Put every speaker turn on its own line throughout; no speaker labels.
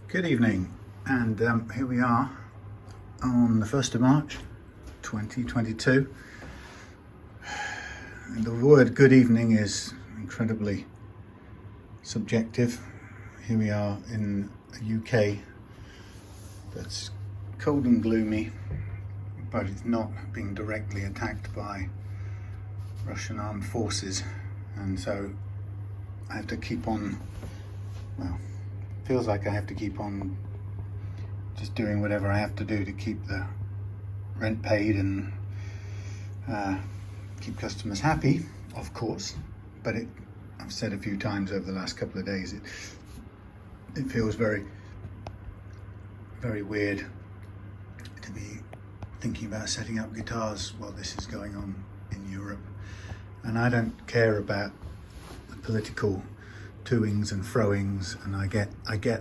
Good evening, and here we are on the 1st of March 2022. And the word good evening is incredibly subjective. Here we are in a UK that's cold and gloomy, but it's not being directly attacked by Russian armed forces, and so I have to keep on, well, feels like I have to keep on just doing whatever I have to do to keep the rent paid and keep customers happy, of course. But I've said a few times over the last couple of days, it feels very, very weird to be thinking about setting up guitars while this is going on in Europe. And I don't care about the political toings and froings, and I get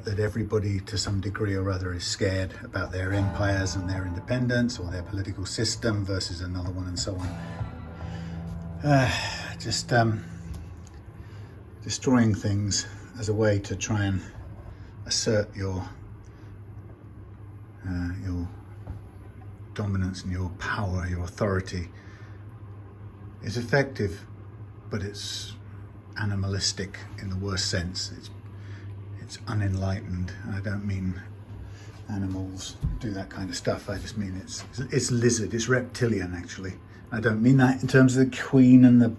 that everybody to some degree or other is scared about their empires and their independence or their political system versus another one and so on. Just destroying things as a way to try and assert your dominance and your power, your authority, is effective, but it's animalistic in the worst sense. It's unenlightened. I don't mean animals do that kind of stuff. I just mean it's lizard, it's reptilian actually. I don't mean that in terms of the Queen and the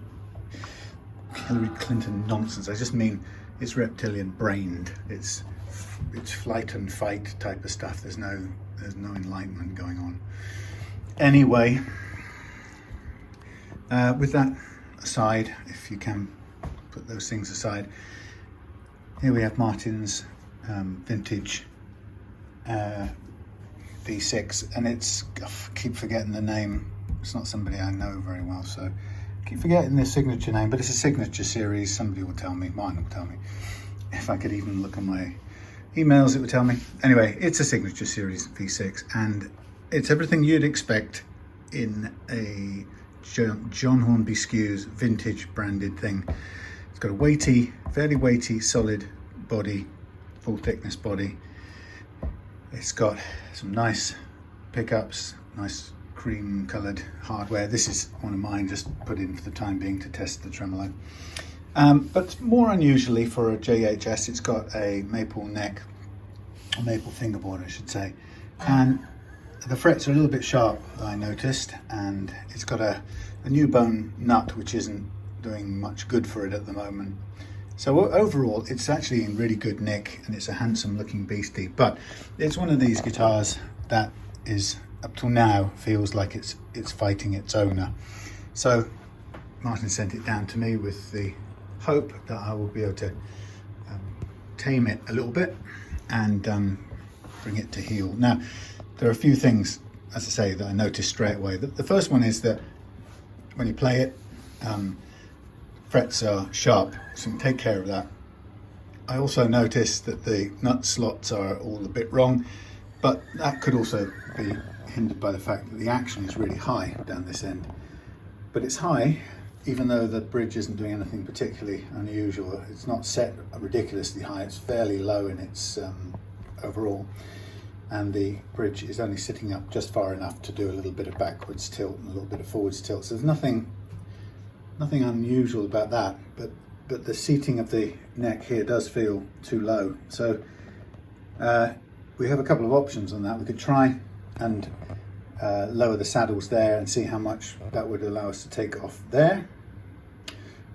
Hillary Clinton nonsense. I just mean it's reptilian brained. It's flight and fight type of stuff. There's no enlightenment going on. Anyway, with that aside, if you can put those things aside, here we have Martin's vintage V6, and I keep forgetting the name. It's not somebody I know very well, so I keep forgetting the signature name, but it's a signature series. Somebody will tell me, Martin will tell me. If I could even look at my emails, it would tell me. Anyway, it's a signature series V6, and it's everything you'd expect in a John Hornby Skews vintage branded thing. It's got a fairly weighty, solid body, full thickness body. It's got some nice pickups, nice cream coloured hardware. This is one of mine, just put in for the time being to test the tremolo. But more unusually for a JHS, it's got a maple neck, a maple fingerboard I should say, and the frets are a little bit sharp, I noticed, and it's got a new bone nut which isn't doing much good for it at the moment. So overall it's actually in really good nick, and it's a handsome looking beastie, but it's one of these guitars that is, up till now, feels like it's fighting its owner. So Martin sent it down to me with the hope that I will be able to tame it a little bit and bring it to heel. Now, there are a few things, as I say, that I noticed straight away. The first one is that when you play it, frets are sharp, so you take care of that. I also noticed that the nut slots are all a bit wrong, but that could also be hindered by the fact that the action is really high down this end. But it's high, even though the bridge isn't doing anything particularly unusual. It's not set ridiculously high, it's fairly low in its overall. And the bridge is only sitting up just far enough to do a little bit of backwards tilt and a little bit of forwards tilt. So there's nothing unusual about that, but the seating of the neck here does feel too low. So we have a couple of options on that. We could try and lower the saddles there and see how much that would allow us to take off there,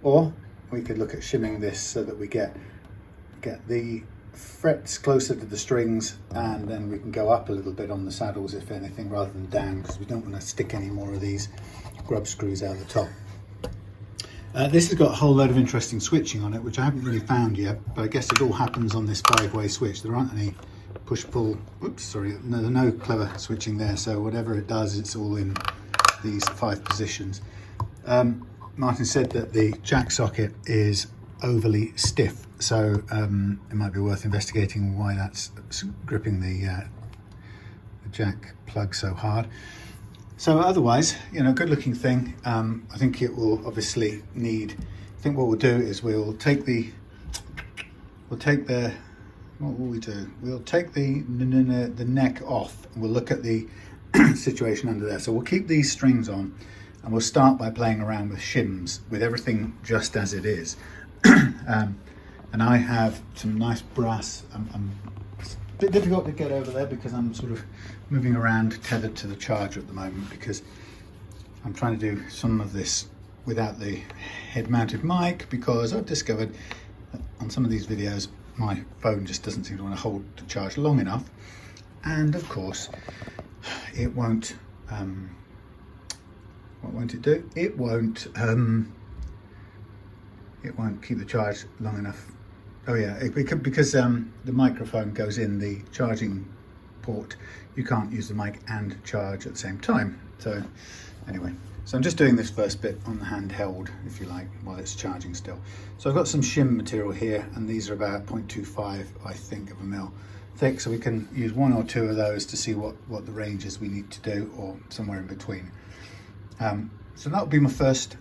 or we could look at shimming this so that we get the frets closer to the strings, and then we can go up a little bit on the saddles if anything, rather than down, because we don't want to stick any more of these grub screws out the top. This has got a whole load of interesting switching on it, which I haven't really found yet, but I guess it all happens on this 5-way switch. There aren't any push-pull, no clever switching there, so whatever it does, it's all in these 5 positions. Martin said that the jack socket is overly stiff, so it might be worth investigating why that's gripping the jack plug so hard. So otherwise, good looking thing. I think it will obviously need, I think what we'll do is we'll take the what will we do? We'll take the neck off and we'll look at the situation under there. So we'll keep these strings on and we'll start by playing around with shims, with everything just as it is. And I have some nice brass. It's a bit difficult to get over there because I'm sort of moving around tethered to the charger at the moment, because I'm trying to do some of this without the head mounted mic, because I've discovered that on some of these videos my phone just doesn't seem to want to hold the charge long enough, and of course it won't what won't it do? It won't keep the charge long enough. Oh yeah, because the microphone goes in the charging port, you can't use the mic and charge at the same time. So anyway, so I'm just doing this first bit on the handheld, if you like, while it's charging still. So I've got some shim material here, and these are about 0.25, I think, of a mil thick, so we can use one or two of those to see what the ranges we need to do, or somewhere in between. So that'll be my first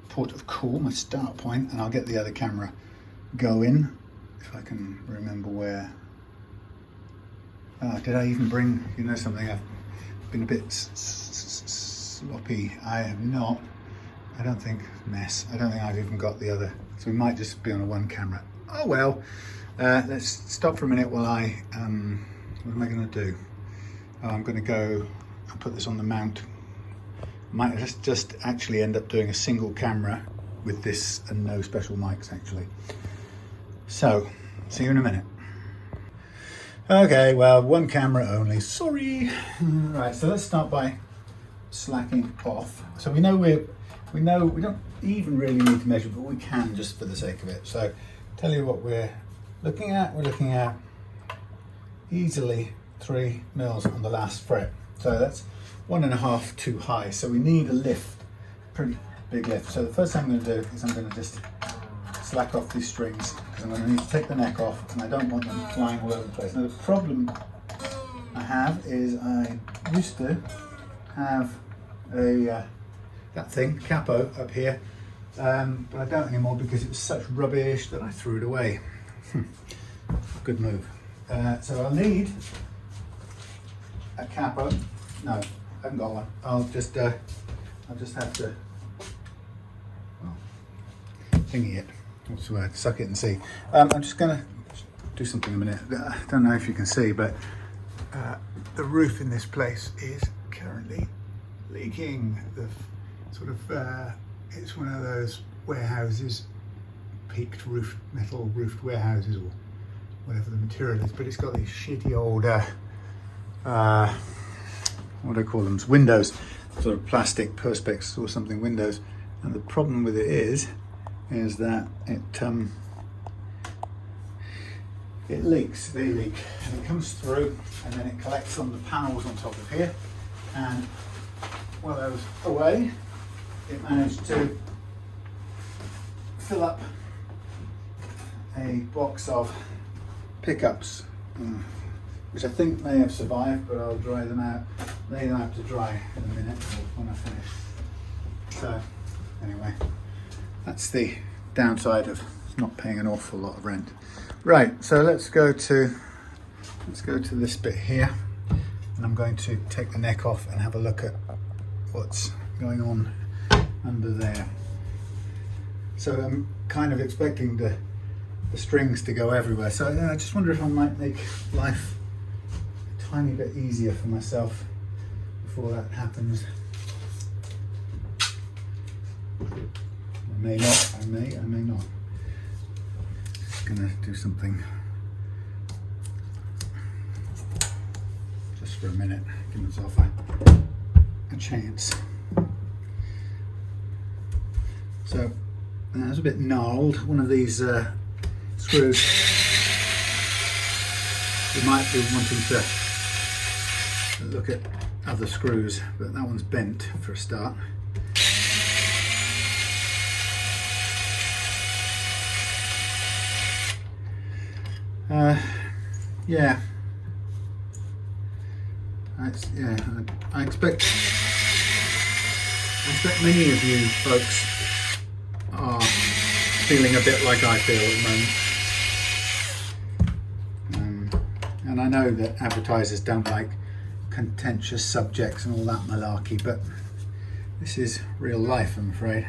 port of call, my start point, and I'll get the other camera going, if I can remember where. Did I even bring, you know something, I've been a bit sloppy. I have not, I don't think I've even got the other, so we might just be on a one camera. Oh well, let's stop for a minute while I, what am I going to do? I'm going to go and put this on the mount. Might just actually end up doing a single camera with this and no special mics actually. So, see you in a minute. Okay, well, one camera only, sorry. Right, so let's start by slacking off. So we know we don't even really need to measure, but we can just for the sake of it. So tell you what we're looking at. We're looking at easily 3 mils on the last fret. So that's 1.5 too high. So we need a lift, pretty big lift. So the first thing I'm going to do is I'm going to just slack off these strings, because I'm going to need to take the neck off, and I don't want them flying all over the place. Now the problem I have is I used to have a that thing, capo, up here, but I don't anymore because it was such rubbish that I threw it away. Good move. So I'll need a capo. No, I haven't got one. I'll just have to, well, thingy it. What's the word? Suck it and see. I'm just going to do something in a minute. I don't know if you can see, but the roof in this place is currently leaking. The sort of it's one of those warehouses, peaked roof, metal roofed warehouses, or whatever the material is. But it's got these shitty old what do I call them? Windows, sort of plastic perspex or something windows. And the problem with it is that it leaks. They leak, and it comes through, and then it collects on the panels on top of here. And while I was away, it managed to fill up a box of pickups, which I think may have survived, but I'll dry them out. Lay them out to dry in a minute when I finish. So anyway, that's the downside of not paying an awful lot of rent. Right, so let's go to this bit here, and I'm going to take the neck off and have a look at what's going on under there. So I'm kind of expecting the strings to go everywhere. So I just wonder if I might make life a tiny bit easier for myself before that happens. I may not, I may not. Just gonna do something just for a minute, give myself a chance. So that was a bit gnarled. One of these screws, you might be wanting to look at other screws, but that one's bent for a start. Yeah. I expect many of you folks are feeling a bit like I feel at the moment. I know that advertisers don't like contentious subjects and all that malarkey, but this is real life, I'm afraid.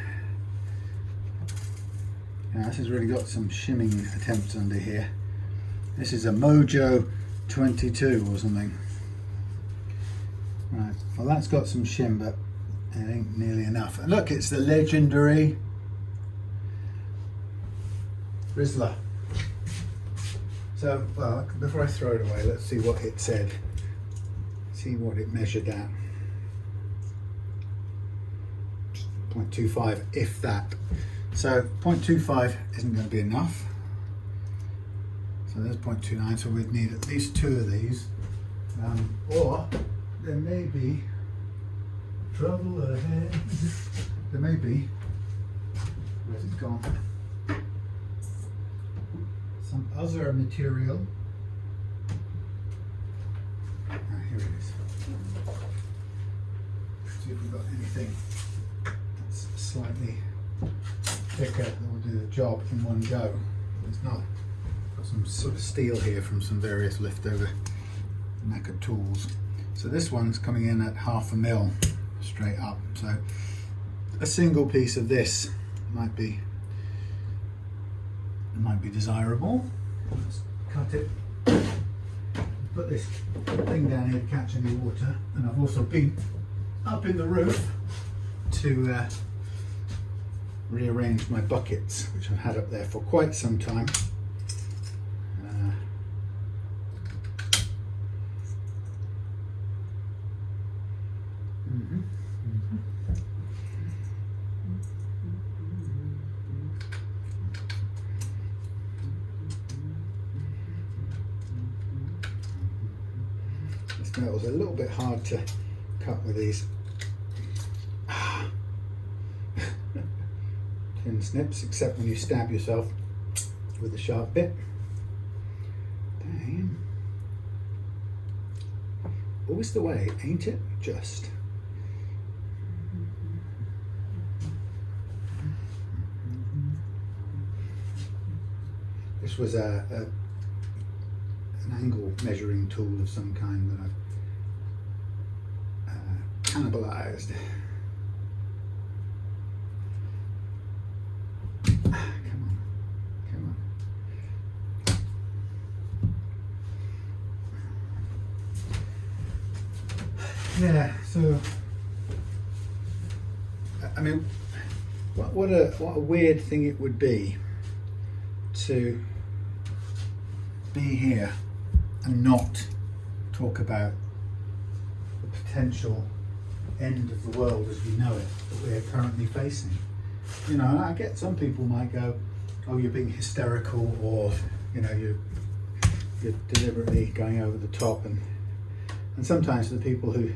Now, this has really got some shimming attempts under here. This is a Mojo 22 or something. Right, well that's got some shim, but it ain't nearly enough. And look, it's the legendary Rizzla. So, well, before I throw it away, let's see what it said. See what it measured at. 0.25, if that. So 0.25 isn't going to be enough. So there's 0.29, so we'd need at least 2 of these. Or there may be trouble ahead. There may be, where's it gone? Some other material. Here it is. See if we've got anything that's slightly thicker that will do the job in one go. It's not. Got some sort of steel here from some various leftover knackered tools. So this one's coming in at 1/2 mil straight up. So a single piece of this might be desirable. Let's cut it. Put this thing down here to catch any water, and I've also been up in the roof to rearrange my buckets, which I've had up there for quite some time. This metal's a little bit hard to cut with these thin snips, except when you stab yourself with the sharp bit. Damn. Always the way, ain't it? Just. This was an angle measuring tool of some kind that I've cannibalized. Come on. Yeah, so I mean, what a weird thing it would be to be here and not talk about the potential end of the world as we know it that we're currently facing. You know, and I get some people might go, oh, you're being hysterical, or you know, you're deliberately going over the top, and sometimes the people who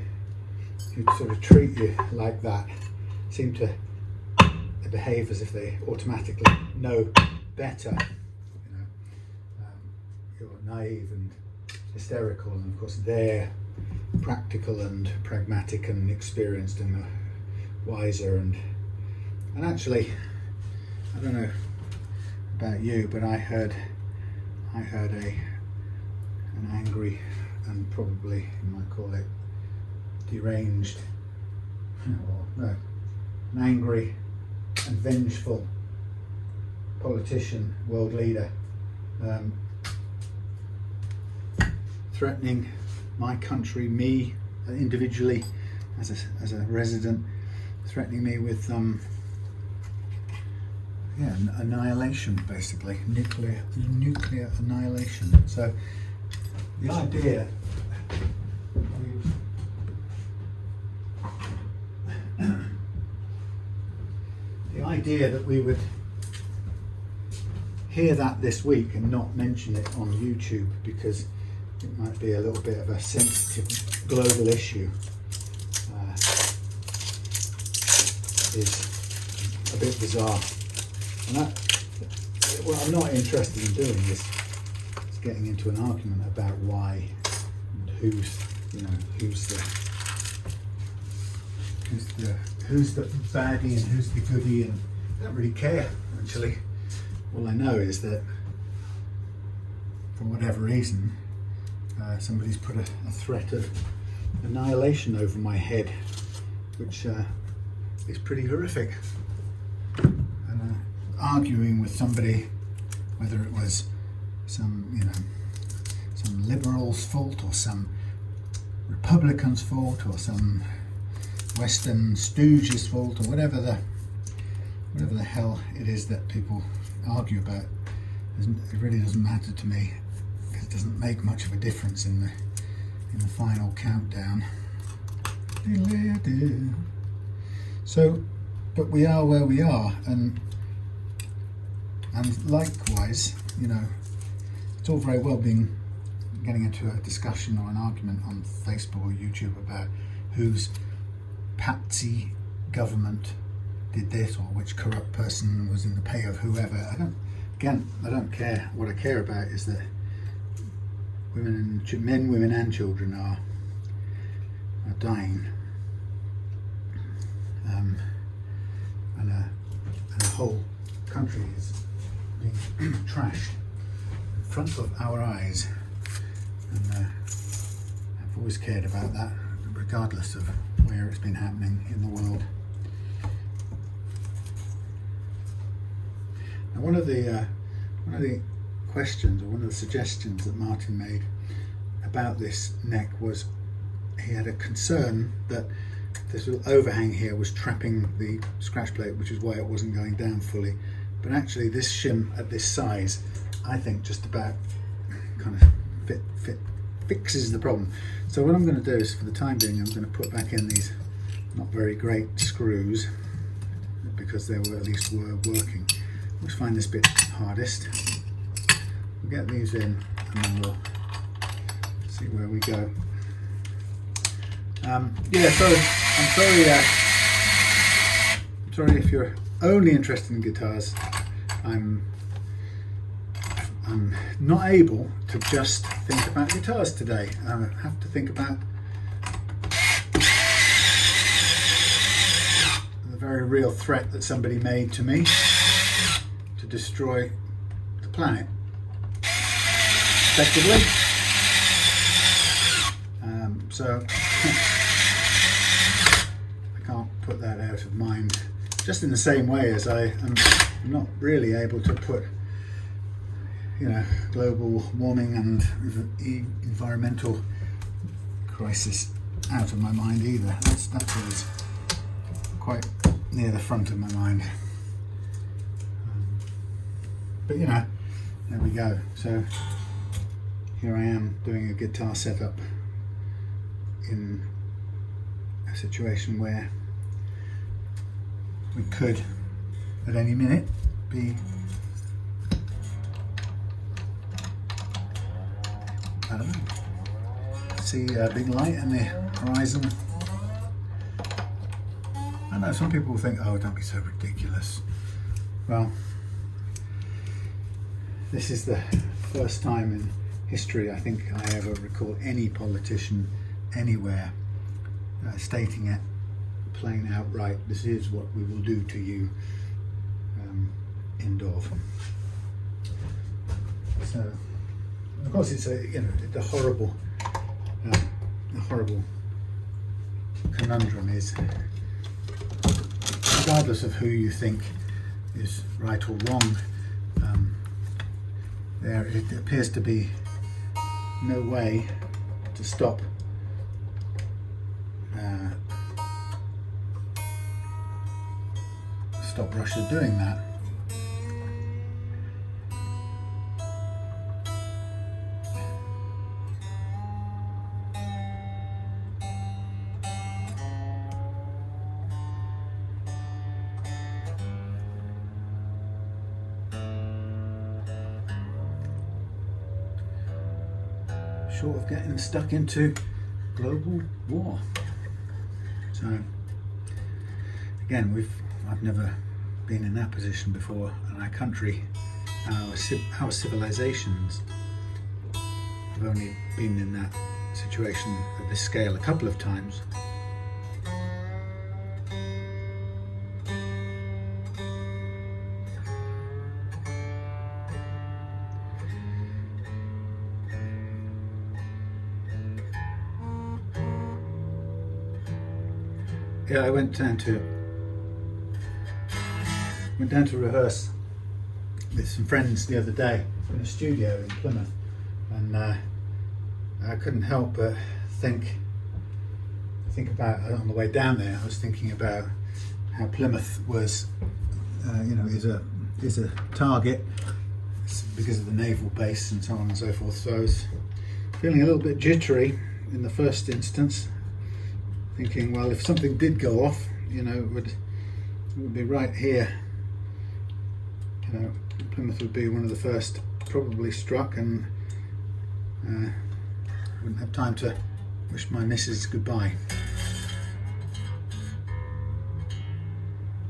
sort of treat you like that seem to behave as if they automatically know better. You know, you're naive and hysterical, and of course they're practical and pragmatic and experienced and wiser, and actually, I don't know about you, but I heard an angry and probably you might call it deranged, or no, an angry and vengeful politician, world leader, threatening my country, me individually as a resident, threatening me with annihilation, basically nuclear annihilation. So the idea that we would hear that this week and not mention it on YouTube because it might be a little bit of a sensitive global issue is a bit bizarre. And what I'm not interested in doing is getting into an argument about why and who's the baddie and who's the goodie, and I don't really care actually. All I know is that for whatever reason somebody's put a threat of annihilation over my head, which is pretty horrific. And arguing with somebody, whether it was some liberal's fault or some Republican's fault or some Western stooge's fault or whatever the hell it is that people argue about, it really doesn't matter to me, because it doesn't make much of a difference in the final countdown. So, but we are where we are, and likewise, it's all very well getting into a discussion or an argument on Facebook or YouTube about whose patsy government did this or which corrupt person was in the pay of whoever. I don't care. What I care about is that men, women and children are dying, and a whole country is being trashed in front of our eyes. And I've always cared about that, regardless of where it's been happening in the world. Now, one of the questions, or one of the suggestions that Martin made about this neck was he had a concern that this little overhang here was trapping the scratch plate, which is why it wasn't going down fully. But actually, this shim at this size, I think, just about kind of fixes the problem. So what I'm going to do is, for the time being, I'm going to put back in these not very great screws, because they were working. Let's find this bit hardest. We'll get these in, and then we'll see where we go. So I'm sorry if you're only interested in guitars. I'm not able to just think about guitars today. I have to think about the very real threat that somebody made to me to destroy the planet, effectively. So I can't put that out of mind, just in the same way as I am not really able to put global warming and environmental crisis out of my mind either. That was quite near the front of my mind. But there we go. So here I am doing a guitar setup in a situation where we could at any minute be, I don't know, see a big light in the horizon. I know some people think, oh, don't be so ridiculous. Well, this is the first time in history I think I ever recall any politician anywhere stating it plain outright, this is what we will do to you, end of. So of course it's a horrible conundrum is, regardless of who you think is right or wrong, there it appears to be no way to stop Russia doing that. Short of getting stuck into global war. So again, I've never been in that position before, and our country, our civilizations have only been in that situation at this scale a couple of times. Yeah, I went down to rehearse with some friends the other day in a studio in Plymouth, and I couldn't help but think about, on the way down there, I was thinking about how Plymouth was, is a target because of the naval base and so on and so forth. So I was feeling a little bit jittery in the first instance, thinking, well, if something did go off, it would be right here. Plymouth would be one of the first probably struck, and wouldn't have time to wish my missus goodbye.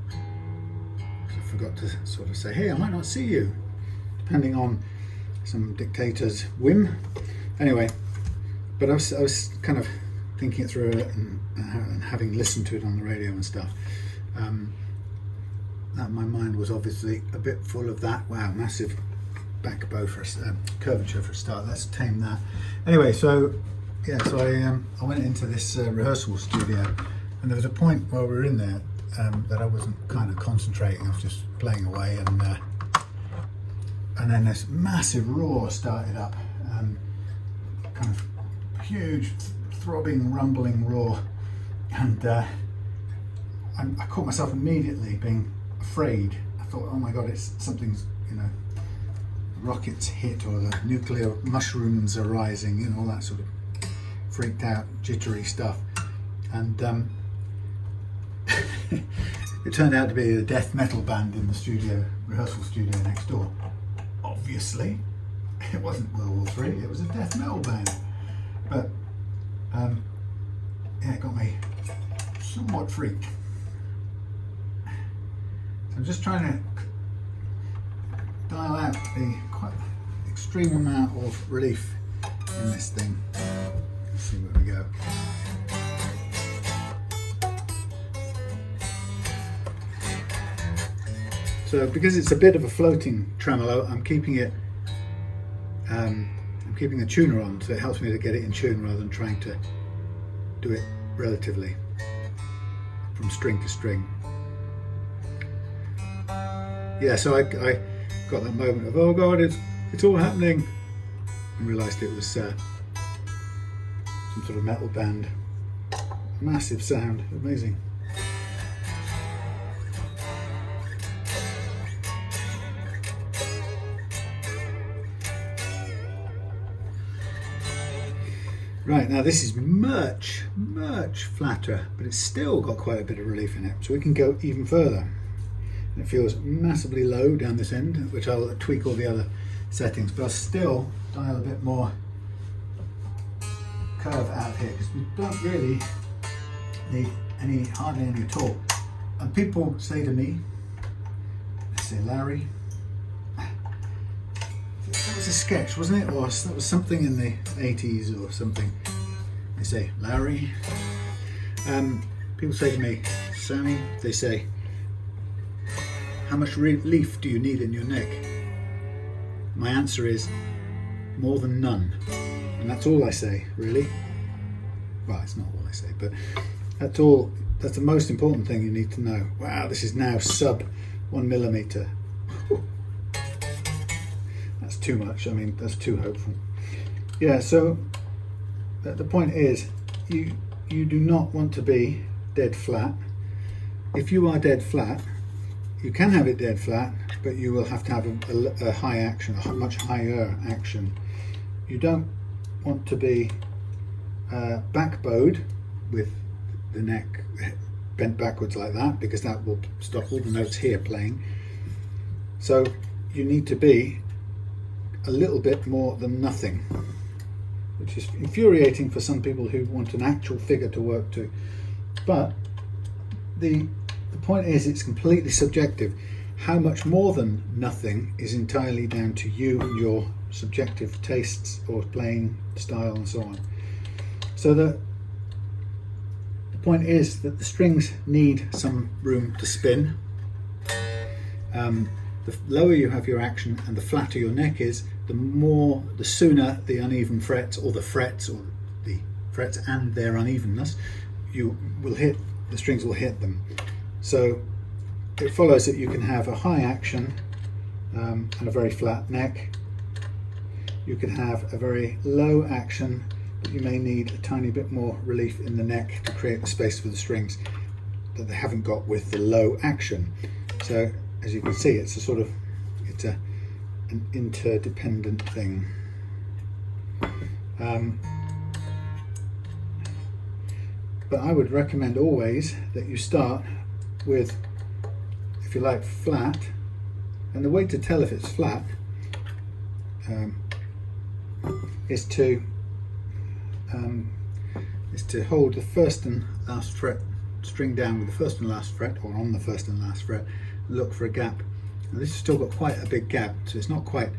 So I forgot to sort of say, hey, I might not see you, depending on some dictator's whim. Anyway, but I was kind of thinking it through and having listened to it on the radio and stuff, that my mind was obviously a bit full of that. Wow, massive back bow for a curvature for a start. Let's tame that. Anyway, so I went into this rehearsal studio, and there was a point while we were in there that I wasn't kind of concentrating. I was just playing away, and then this massive roar started up, kind of huge, throbbing, rumbling roar, and I caught myself immediately being afraid. I thought, oh my God, something's, rockets hit, or the nuclear mushrooms are rising, all that sort of freaked out, jittery stuff. And it turned out to be a death metal band in the rehearsal studio next door. Obviously, it wasn't World War III, it was a death metal band. But it got me somewhat freaked. So I'm just trying to dial out the quite extreme amount of relief in this thing. Let's see where we go. So because it's a bit of a floating tremolo, I'm keeping the tuner on, so it helps me to get it in tune rather than trying to do it relatively from string to string. Yeah, so I got that moment of, oh God, it's all happening, and realised it was some sort of metal band. Massive sound, amazing. Right, now this is much flatter, but it's still got quite a bit of relief in it, so we can go even further. And it feels massively low down this end, which I'll tweak all the other settings, but I'll still dial a bit more curve out here, because we don't really need hardly any at all. And people say to me, they say, Larry, that was a sketch, wasn't it? Or that was something in the 80s or something. They say, Larry. People say to me, Sammy, they say, how much relief do you need in your neck? My answer is, more than none. And that's all I say, really. Well, it's not all I say, but that's all. That's the most important thing you need to know. Wow, this is now sub 1 millimeter. That's too much. I mean, that's too hopeful. Yeah, so the point is, you do not want to be dead flat. If you are dead flat, you can have it dead flat, but you will have to have a high action, a much higher action. You don't want to be backbowed with the neck bent backwards like that, because that will stop all the notes here playing. So you need to be a little bit more than nothing, which is infuriating for some people who want an actual figure to work to. But the point is, it's completely subjective. How much more than nothing is entirely down to you and your subjective tastes or playing style and so on. So the point is that the strings need some room to spin. The lower you have your action and the flatter your neck is, the sooner the uneven frets, or the frets and their unevenness, you will hit the strings will hit them. So it follows that you can have a high action and a very flat neck. You can have a very low action, but you may need a tiny bit more relief in the neck to create the space for the strings that they haven't got with the low action. So as you can see, it's a sort of, it's an interdependent thing. But I would recommend always that you start with, if you like, flat. And the way to tell if it's flat is to hold the first and last fret string down with the first and last fret, or on the first and last fret, and look for a gap. Now this has still got quite a big gap, so it's not quite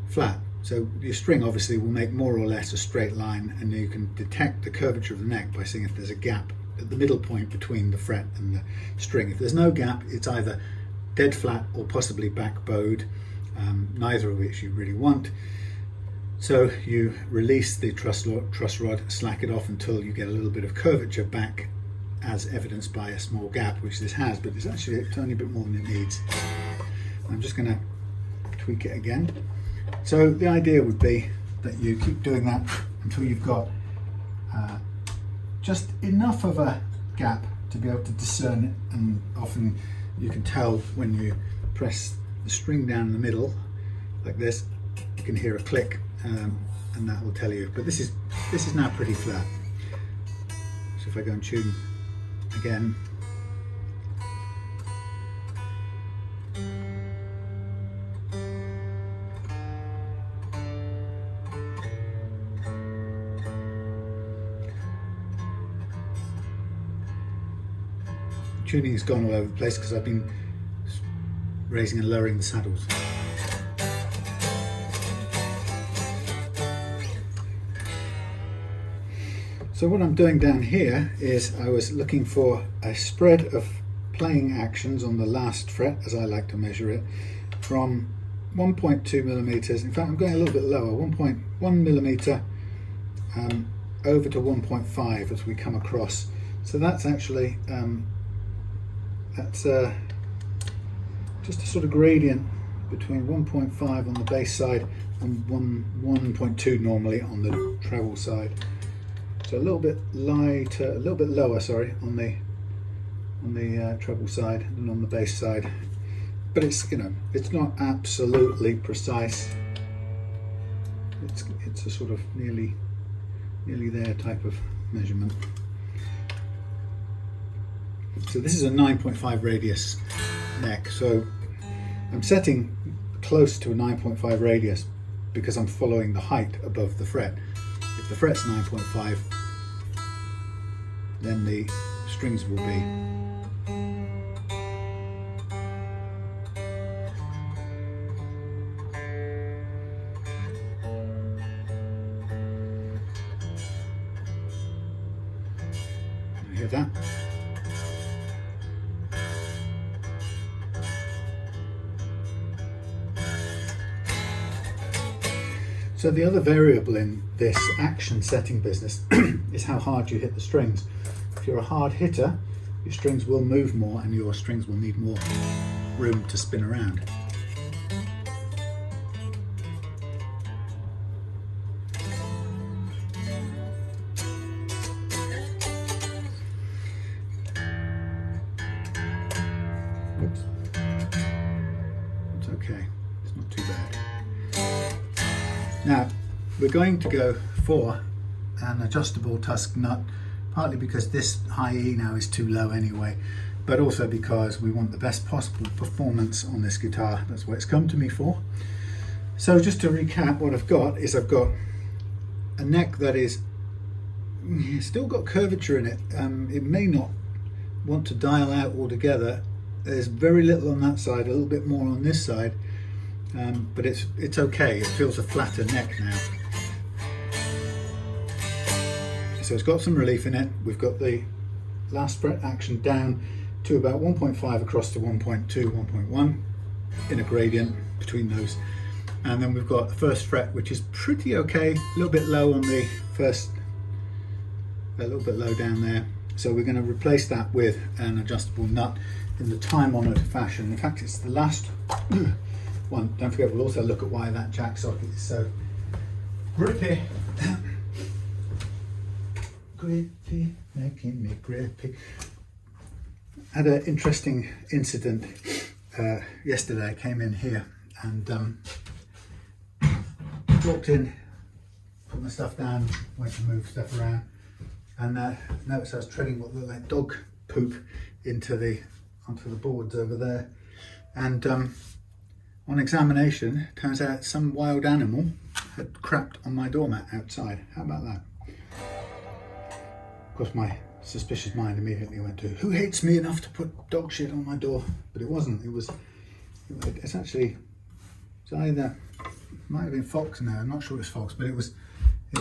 flat. So your string obviously will make more or less a straight line, and you can detect the curvature of the neck by seeing if there's a gap at the middle point between the fret and the string. If there's no gap, it's either dead flat or possibly back bowed, neither of which you really want. So you release the truss rod, slack it off until you get a little bit of curvature back, as evidenced by a small gap, which this has, but it's actually a tiny bit more than it needs. I'm just going to tweak it again. So the idea would be that you keep doing that until you've got just enough of a gap to be able to discern it, and often you can tell when you press the string down in the middle like this, you can hear a click, and that will tell you. But this is now pretty flat. So if I go and tune again, tuning has gone all over the place because I've been raising and lowering the saddles. So what I'm doing down here is I was looking for a spread of playing actions on the last fret, as I like to measure it, from 1.2 millimeters. In fact, I'm going a little bit lower, 1.1 millimeter over to 1.5 as we come across. So that's actually just a sort of gradient between 1.5 on the bass side and 1.2 normally on the treble side. So a little bit lighter, a little bit lower, sorry, on the treble side than on the bass side. But it's, you know, it's not absolutely precise. It's a sort of nearly there type of measurement. So this is a 9.5 radius neck. So I'm setting close to a 9.5 radius because I'm following the height above the fret. If the fret's 9.5, then the strings will be you hear that? So the other variable in this action setting business is how hard you hit the strings. If you're a hard hitter, your strings will move more and your strings will need more room to spin around. Oops. It's okay, it's not too bad. Now, we're going to go for an adjustable tusk nut, partly because this high E now is too low anyway, but also because we want the best possible performance on this guitar. That's what it's come to me for. So just to recap, what I've got is I've got a neck that is still got curvature in it. It may not want to dial out altogether. There's very little on that side, a little bit more on this side. But it's okay, it feels a flatter neck now. So it's got some relief in it. We've got the last fret action down to about 1.5 across to 1.2, 1.1 in a gradient between those. And then we've got the first fret, which is pretty okay, a little bit low on the first, a little bit low down there. So we're going to replace that with an adjustable nut in the time-honoured fashion. In fact, it's the last one. Don't forget, we'll also look at why that jack socket is so grippy. Grippy, making me grippy. Had an interesting incident yesterday. I came in here and walked in, put my stuff down, went to move stuff around, and noticed I was treading what looked like dog poop onto the boards over there. And on examination, turns out some wild animal had crapped on my doormat outside. How about that? Of course, my suspicious mind immediately went to, who hates me enough to put dog shit on my door? But it wasn't. It's actually, it's either, might have been fox now. I'm not sure it's fox, but it was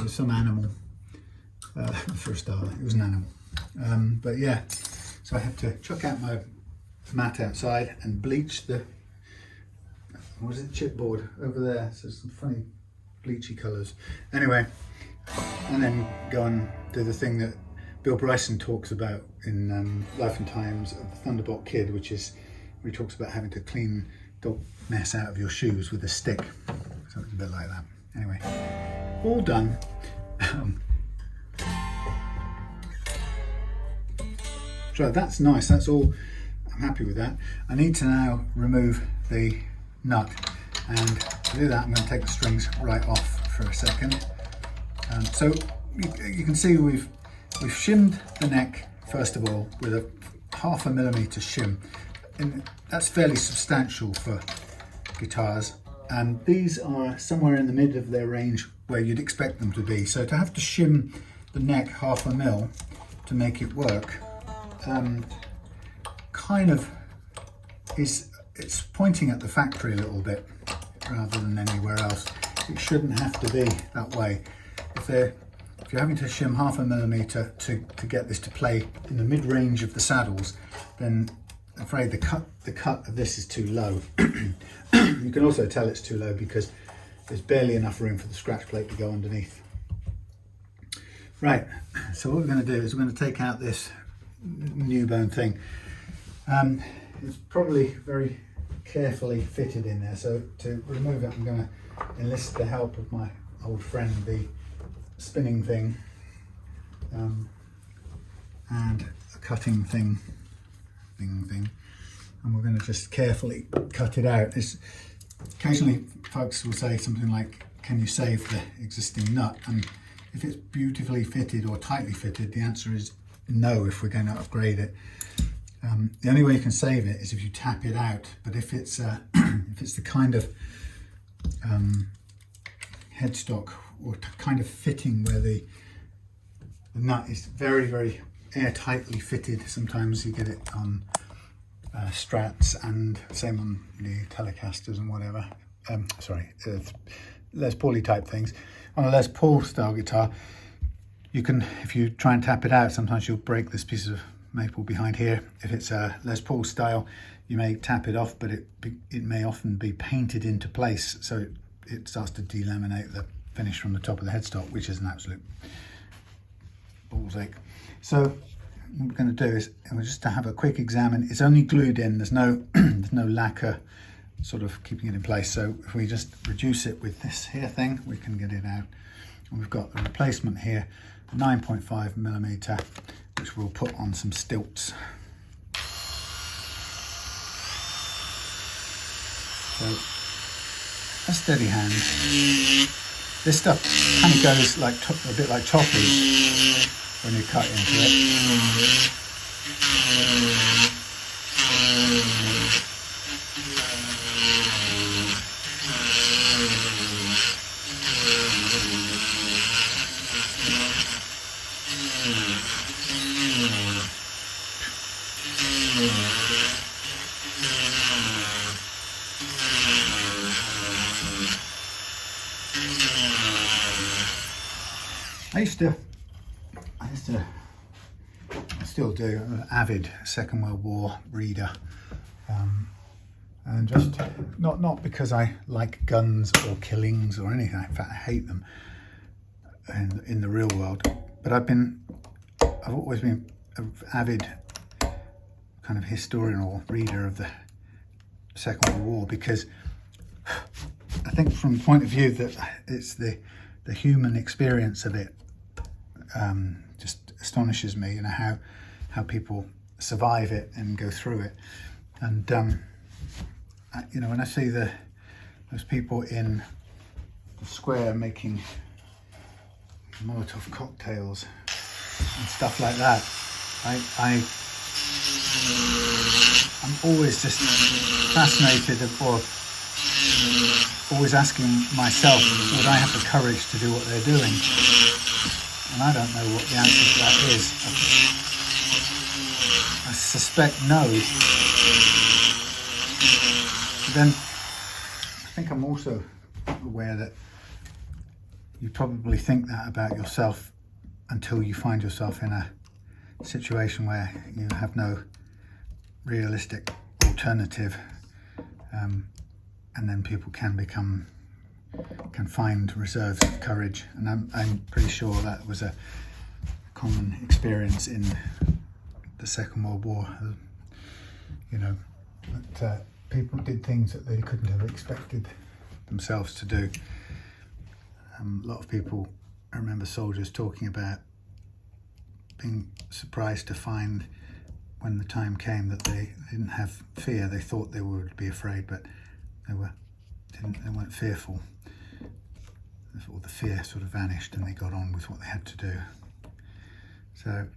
some animal. For a start, it was an animal. But yeah, so I had to chuck out my mat outside and bleach the, what was it, chipboard over there. So some funny bleachy colours. Anyway, and then go and do the thing that Bill Bryson talks about in Life and Times of the Thunderbolt Kid, which is where he talks about having to clean the mess out of your shoes with a stick. So it's a bit like that. Anyway, all done. So that's nice, that's all, I'm happy with that. I need to now remove the nut, and to do that I'm going to take the strings right off for a second. So you can see we've shimmed the neck first of all with a 0.5 millimeter shim, and that's fairly substantial for guitars, and these are somewhere in the mid of their range where you'd expect them to be. So to have to shim the neck 0.5 mil to make it work, kind of it's pointing at the factory a little bit rather than anywhere else. It shouldn't have to be that way. If you're having to shim 0.5 millimeter to get this to play in the mid-range of the saddles, then I'm afraid the cut of this is too low. You can also tell it's too low because there's barely enough room for the scratch plate to go underneath. Right, so what we're going to do is we're going to take out this new bone thing. It's probably very carefully fitted in there, so to remove it I'm going to enlist the help of my old friend, the spinning thing, and a cutting thing, and we're going to just carefully cut it out. Occasionally folks will say something like, can you save the existing nut? And if it's beautifully fitted or tightly fitted, the answer is no if we're going to upgrade it. The only way you can save it is if you tap it out, but if it's if it's the kind of headstock or kind of fitting where the nut is very, very airtightly fitted, sometimes you get it on Strats and same on the Telecasters and whatever, Les Pauly type things. On a Les Paul style guitar, you can, if you try and tap it out, sometimes you'll break this piece of maple behind here. If it's a Les Paul style, you may tap it off, but it may often be painted into place, so it starts to delaminate the finish from the top of the headstock, which is an absolute ball's ache. So what we're going to do is just to have a quick examine. It's only glued in, there's no there's no lacquer sort of keeping it in place, so if we just reduce it with this here thing, we can get it out. And we've got the replacement here, 9.5 millimeter, which we'll put on some stilts. So a steady hand. This stuff kind of goes like a bit like toppers when you cut into it. I still do, I'm an avid Second World War reader, and just not because I like guns or killings or anything. In fact, I hate them in the real world, but I've always been an avid kind of historian or reader of the Second World War, because I think from the point of view that it's the human experience of it just astonishes me, how people survive it and go through it. And when I see those people in the square making Molotov cocktails and stuff like that, I'm always just fascinated, or always asking myself, would I have the courage to do what they're doing? And I don't know what the answer to that is. I suspect no. But then I think I'm also aware that you probably think that about yourself until you find yourself in a situation where you have no realistic alternative, and then people can find reserves of courage, and I'm pretty sure that was a common experience in the Second World War. That people did things that they couldn't have expected themselves to do. A lot of people, I remember soldiers talking about being surprised to find when the time came that they didn't have fear. They thought they would be afraid, but they weren't fearful. All the fear sort of vanished and they got on with what they had to do. So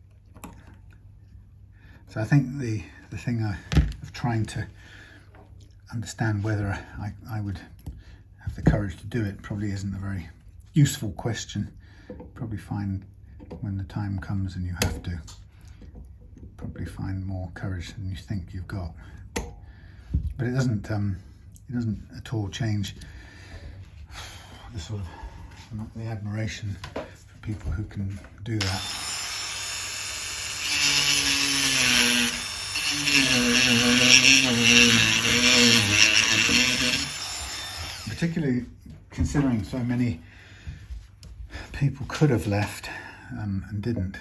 I think the thing of trying to understand whether I would have the courage to do it probably isn't a very useful question. Probably find when the time comes and you have to, probably find more courage than you think you've got. But it doesn't at all change the sort of the admiration for people who can do that. Particularly considering so many people could have left and didn't.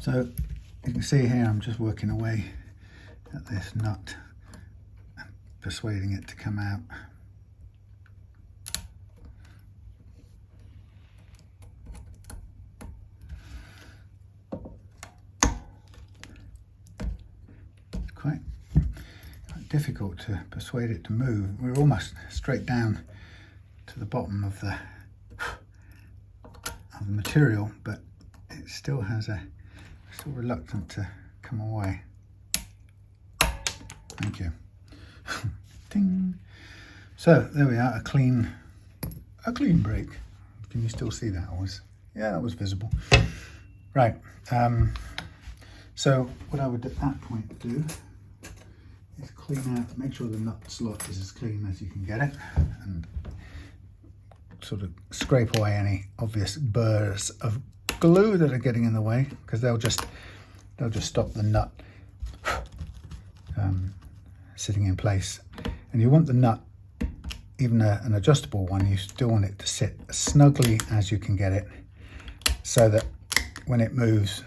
So you can see here I'm just working away at this nut, persuading it to come out. It's quite difficult to persuade it to move. We're almost straight down to the bottom of the material, but it still still reluctant to come away. Thank you. Ding. So there we are, a clean break. Can you still see that? Yeah, that was visible. Right. So what I would at that point do is clean out, make sure the nut slot is as clean as you can get it, and sort of scrape away any obvious burrs of glue that are getting in the way, because they'll just stop the nut sitting in place. And you want the nut, even an adjustable one, you still want it to sit as snugly as you can get it, so that when it moves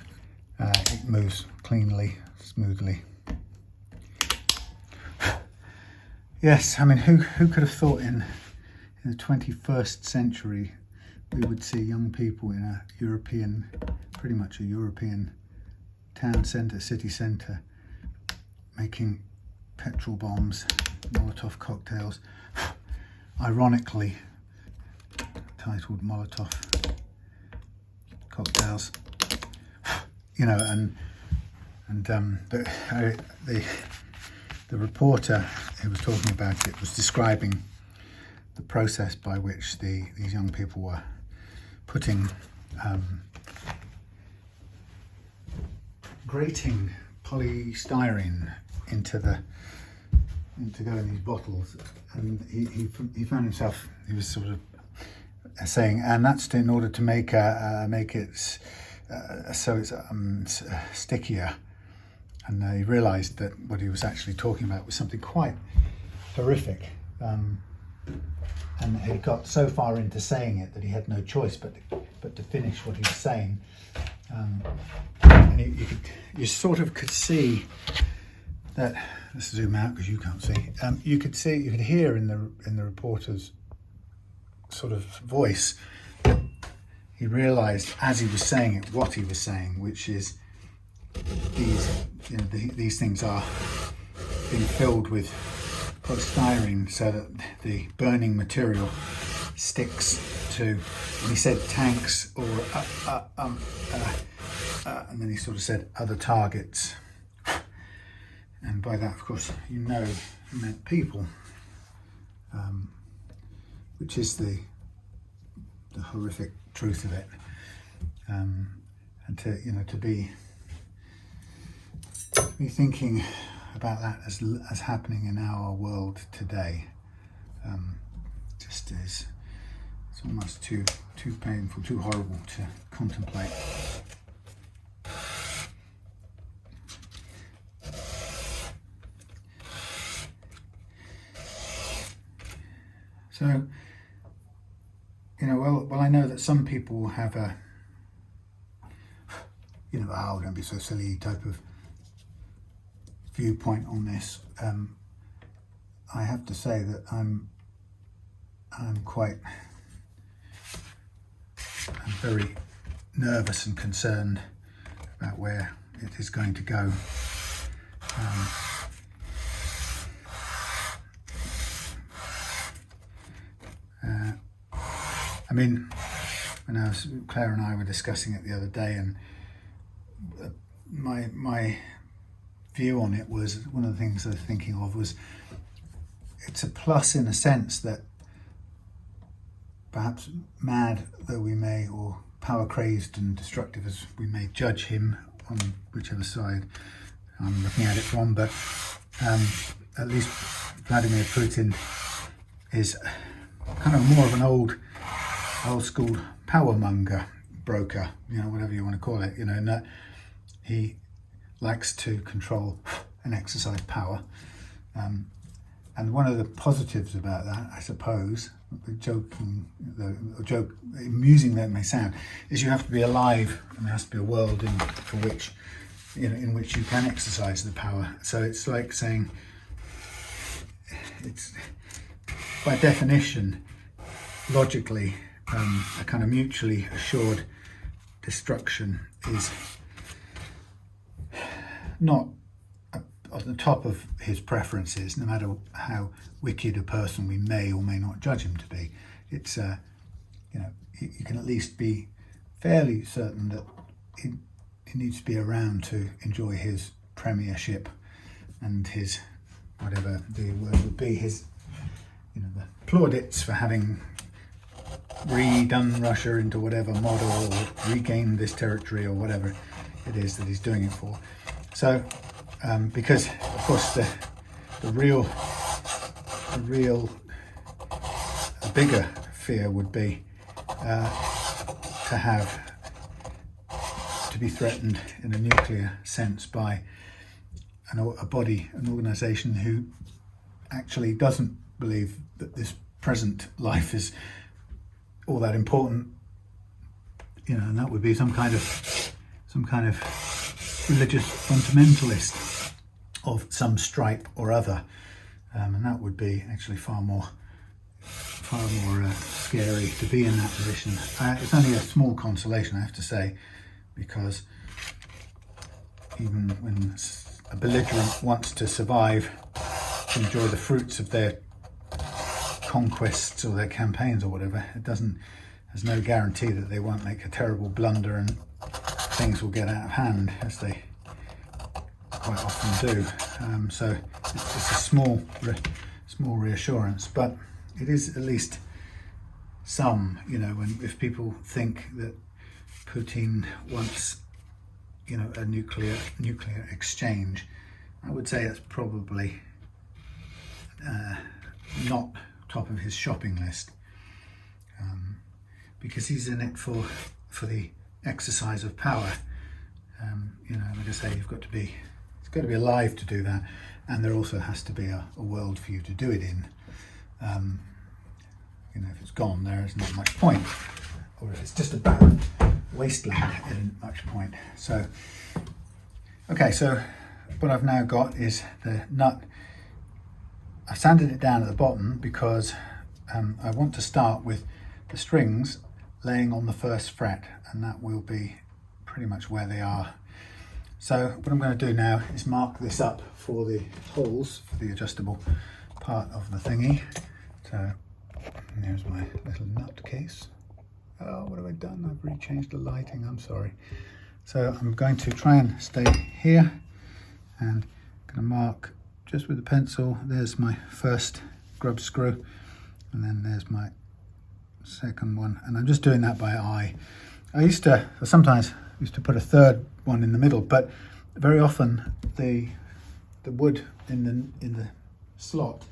cleanly, smoothly. Yes, I mean, who could have thought in the 21st century we would see young people in pretty much a European town centre, city centre, making petrol bombs, Molotov cocktails, ironically titled Molotov cocktails, and the reporter who was talking about it was describing the process by which these young people were putting grating polystyrene into go in these bottles, and he found himself, he was sort of saying, and that's in order to make it so it's stickier. And he realised that what he was actually talking about was something quite horrific, and he got so far into saying it that he had no choice but to finish what he was saying. And you sort of could see that. Let's zoom out because you can't see. You could hear in the reporter's sort of voice. He realised as he was saying it what he was saying, which is these things are being filled with polystyrene so that the burning material sticks to, and he said tanks or and then he sort of said other targets, and by that of course he meant people, which is the horrific truth of it, and to be thinking about that as happening in our world today, just is, it's almost too painful, too horrible to contemplate. So, well, I know that some people have a, oh, don't be so silly type of viewpoint on this. I have to say that I'm very nervous and concerned about where it is going to go. I mean, when Claire and I were discussing it the other day, and my view on it was, one of the things I was thinking of was, it's a plus in a sense that perhaps mad though we may, or power crazed and destructive as we may judge him on whichever side I'm looking at it from, but at least Vladimir Putin is kind of more of an old school power monger, broker, whatever you want to call it, in that he likes to control and exercise power. And one of the positives about that, I suppose, amusing that may sound, is you have to be alive, and there has to be a world in which you can exercise the power. So it's like saying, it's by definition, logically, a kind of mutually assured destruction is not on the top of his preferences, no matter how wicked a person we may or may not judge him to be. It's you can at least be fairly certain that he needs to be around to enjoy his premiership and his, whatever the word would be, his the plaudits for having redone Russia into whatever model, or regained this territory, or whatever it is that he's doing it for. So, because of course the bigger fear would be to be threatened in a nuclear sense by an organisation who actually doesn't believe that this present life is all that important, and that would be some kind of religious fundamentalist of some stripe or other, and that would be actually far more scary to be in that position. It's only a small consolation, I have to say, because even when a belligerent wants to survive, to enjoy the fruits of their conquests or their campaigns or whatever, there's no guarantee that they won't make a terrible blunder and things will get out of hand, as they quite often do. So it's a small reassurance, but it is at least some, if people think that Putin wants, a nuclear exchange, I would say that's probably not top of his shopping list, because he's in it for the exercise of power. Like I say, it's got to be alive to do that, and there also has to be a world for you to do it in. You know, if it's gone, there is not much point. Or if it's just a barren wasteland, it isn't much point. So, okay, so what I've now got is the nut. I sanded it down at the bottom because I want to start with the strings laying on the first fret, and that will be pretty much where they are. So what I'm going to do now is mark this up for the holes for the adjustable part of the thingy. So there's my little nut case. Oh, what have I done? I've rechanged the lighting, I'm sorry. So I'm going to try and stay here and I'm going to mark just with the pencil. There's my first grub screw, and then there's my second one, and I'm just doing that by eye. Sometimes used to put a third one in the middle, but very often the wood in the slot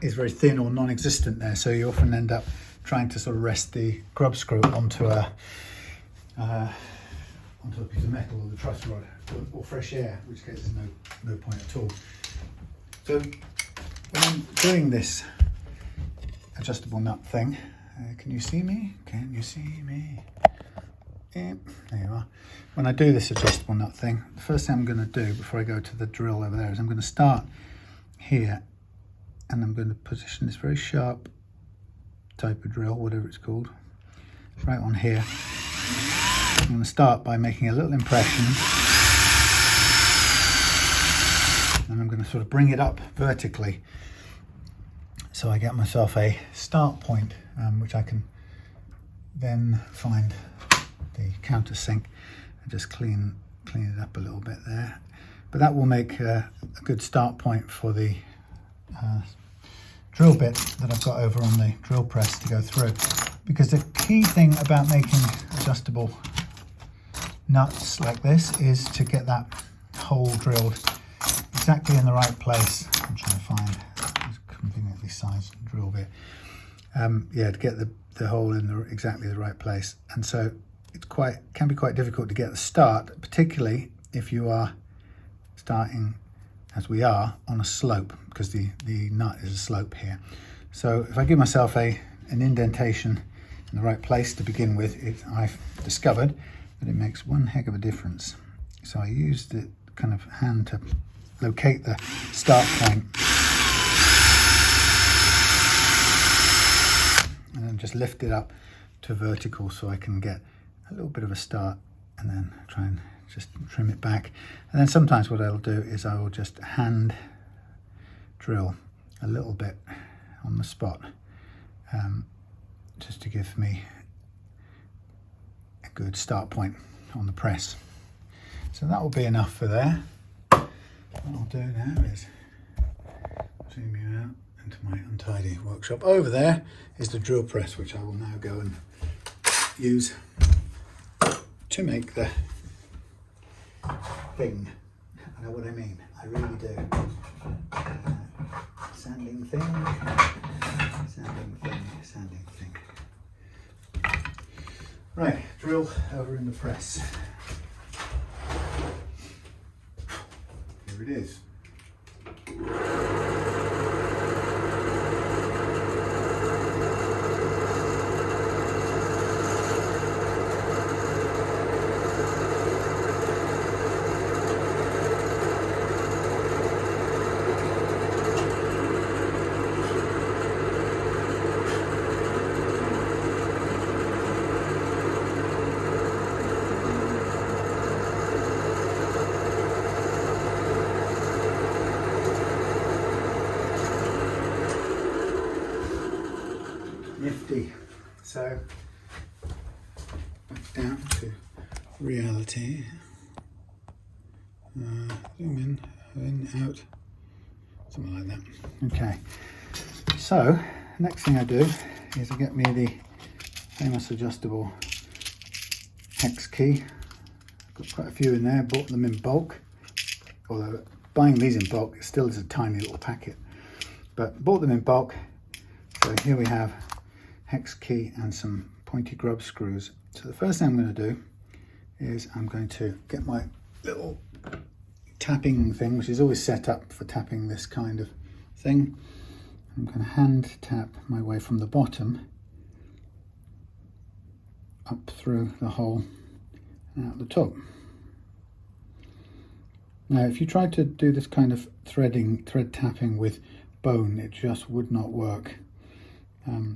is very thin or non-existent there, so you often end up trying to sort of rest the grub screw onto a piece of metal or the truss rod or fresh air, in which case there's no point at all. So when I'm doing this adjustable nut thing, can you see me? Can you see me? Yeah, there you are. When I do this adjustable nut thing, the first thing I'm going to do before I go to the drill over there is I'm going to start here, and I'm going to position this very sharp type of drill, whatever it's called, right on here. I'm going to start by making a little impression, and I'm going to sort of bring it up vertically so I get myself a start point, which I can then find the countersink and just clean it up a little bit there. But that will make a good start point for the drill bit that I've got over on the drill press to go through. Because the key thing about making adjustable nuts like this is to get that hole drilled exactly in the right place. I'm trying to find a conveniently sized drill bit. Yeah, to get the hole in exactly the right place. And so it can be quite difficult to get the start, particularly if you are starting, as we are, on a slope, because the nut is a slope here. So if I give myself an indentation in the right place to begin with, I've discovered that it makes one heck of a difference. So I use the kind of hand to locate the start point, and then just lift it up to vertical so I can get a little bit of a start, and then try and just trim it back. And then sometimes what I'll do is I will just hand drill a little bit on the spot, just to give me a good start point on the press. So that will be enough for there. What I'll do now is zoom you out into my untidy workshop. Over there is the drill press, which I will now go and use to make the thing. I know what I mean, I really do. Sanding thing, sanding thing, sanding thing. Right, drill over in the press. Here it is. Nifty. So back down to reality. Zoom in, out, something like that. Okay. So next thing I do is I get me the famous adjustable hex key. I've got quite a few in there. Bought them in bulk. Although buying these in bulk, it still is a tiny little packet. But bought them in bulk. So here we have hex key and some pointy grub screws. So the first thing I'm going to do is I'm going to get my little tapping thing, which is always set up for tapping this kind of thing. I'm going to hand tap my way from the bottom up through the hole and out the top. Now if you try to do this kind of thread tapping with bone, it just would not work.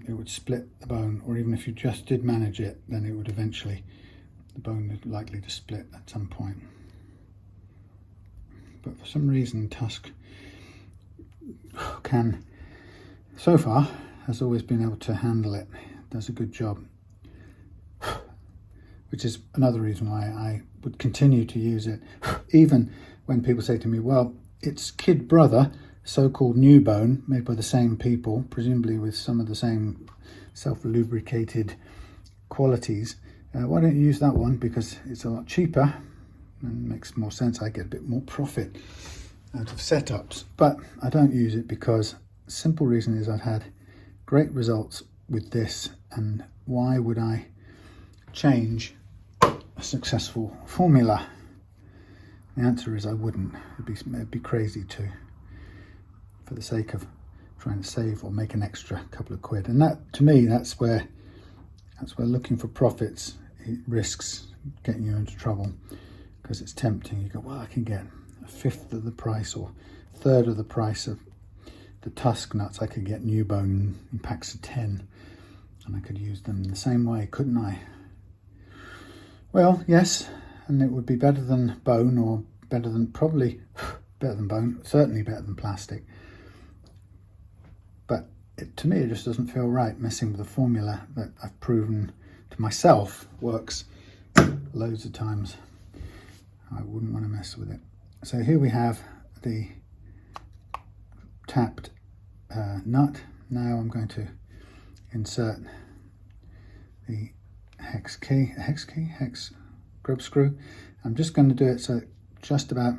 It would split the bone, or even if you just did manage it, then it would eventually, the bone is likely to split at some point. But for some reason Tusk can, so far, has always been able to handle it, does a good job. Which is another reason why I would continue to use it, even when people say to me, well, it's kid brother, so-called new bone, made by the same people, presumably with some of the same self-lubricated qualities. Why don't you use that one? Because it's a lot cheaper and makes more sense. I get a bit more profit out of setups, but I don't use it because the simple reason is I've had great results with this, and why would I change a successful formula? The answer is I wouldn't. It'd be crazy to, for the sake of trying to save or make an extra couple of quid. And that, to me, that's where looking for profits, it risks getting you into trouble, because it's tempting. You go, well, I can get a fifth of the price or third of the price of the Tusk nuts. I could get new bone in packs of 10 and I could use them in the same way, couldn't I? Well, yes, and it would be better than bone, or better than, probably better than bone, certainly better than plastic. But to me, it just doesn't feel right messing with a formula that I've proven to myself works loads of times. I wouldn't want to mess with it. So here we have the tapped nut. Now I'm going to insert the hex grub screw. I'm just going to do it so it just about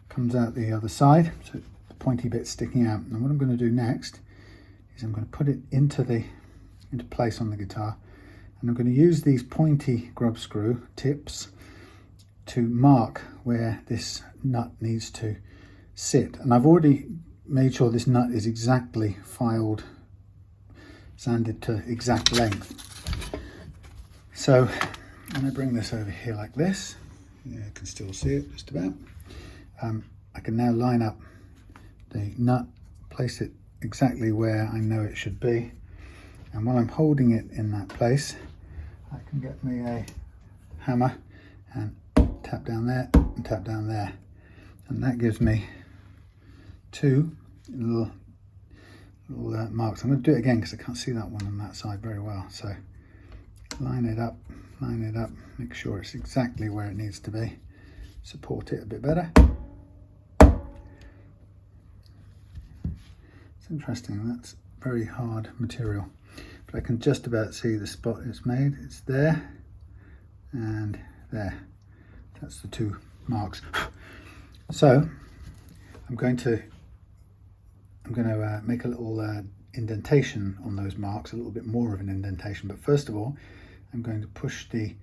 comes out the other side, so the pointy bit's sticking out. And what I'm going to do next is I'm going to put it into place on the guitar, and I'm going to use these pointy grub screw tips to mark where this nut needs to sit. And I've already made sure this nut is exactly filed, sanded to exact length. So when I bring this over here like this, you can still see it just about. I can now line up the nut, place it exactly where I know it should be, and while I'm holding it in that place, I can get me a hammer and tap down there and tap down there, and that gives me two little marks. I'm going to do it again because I can't see that one on that side very well. So line it up, make sure it's exactly where it needs to be, support it a bit better. It's interesting, that's very hard material, but I can just about see the spot it's made. It's there and there. That's the two marks. So I'm going to make a little indentation on those marks, a little bit more of an indentation. But first of all, I'm going to push the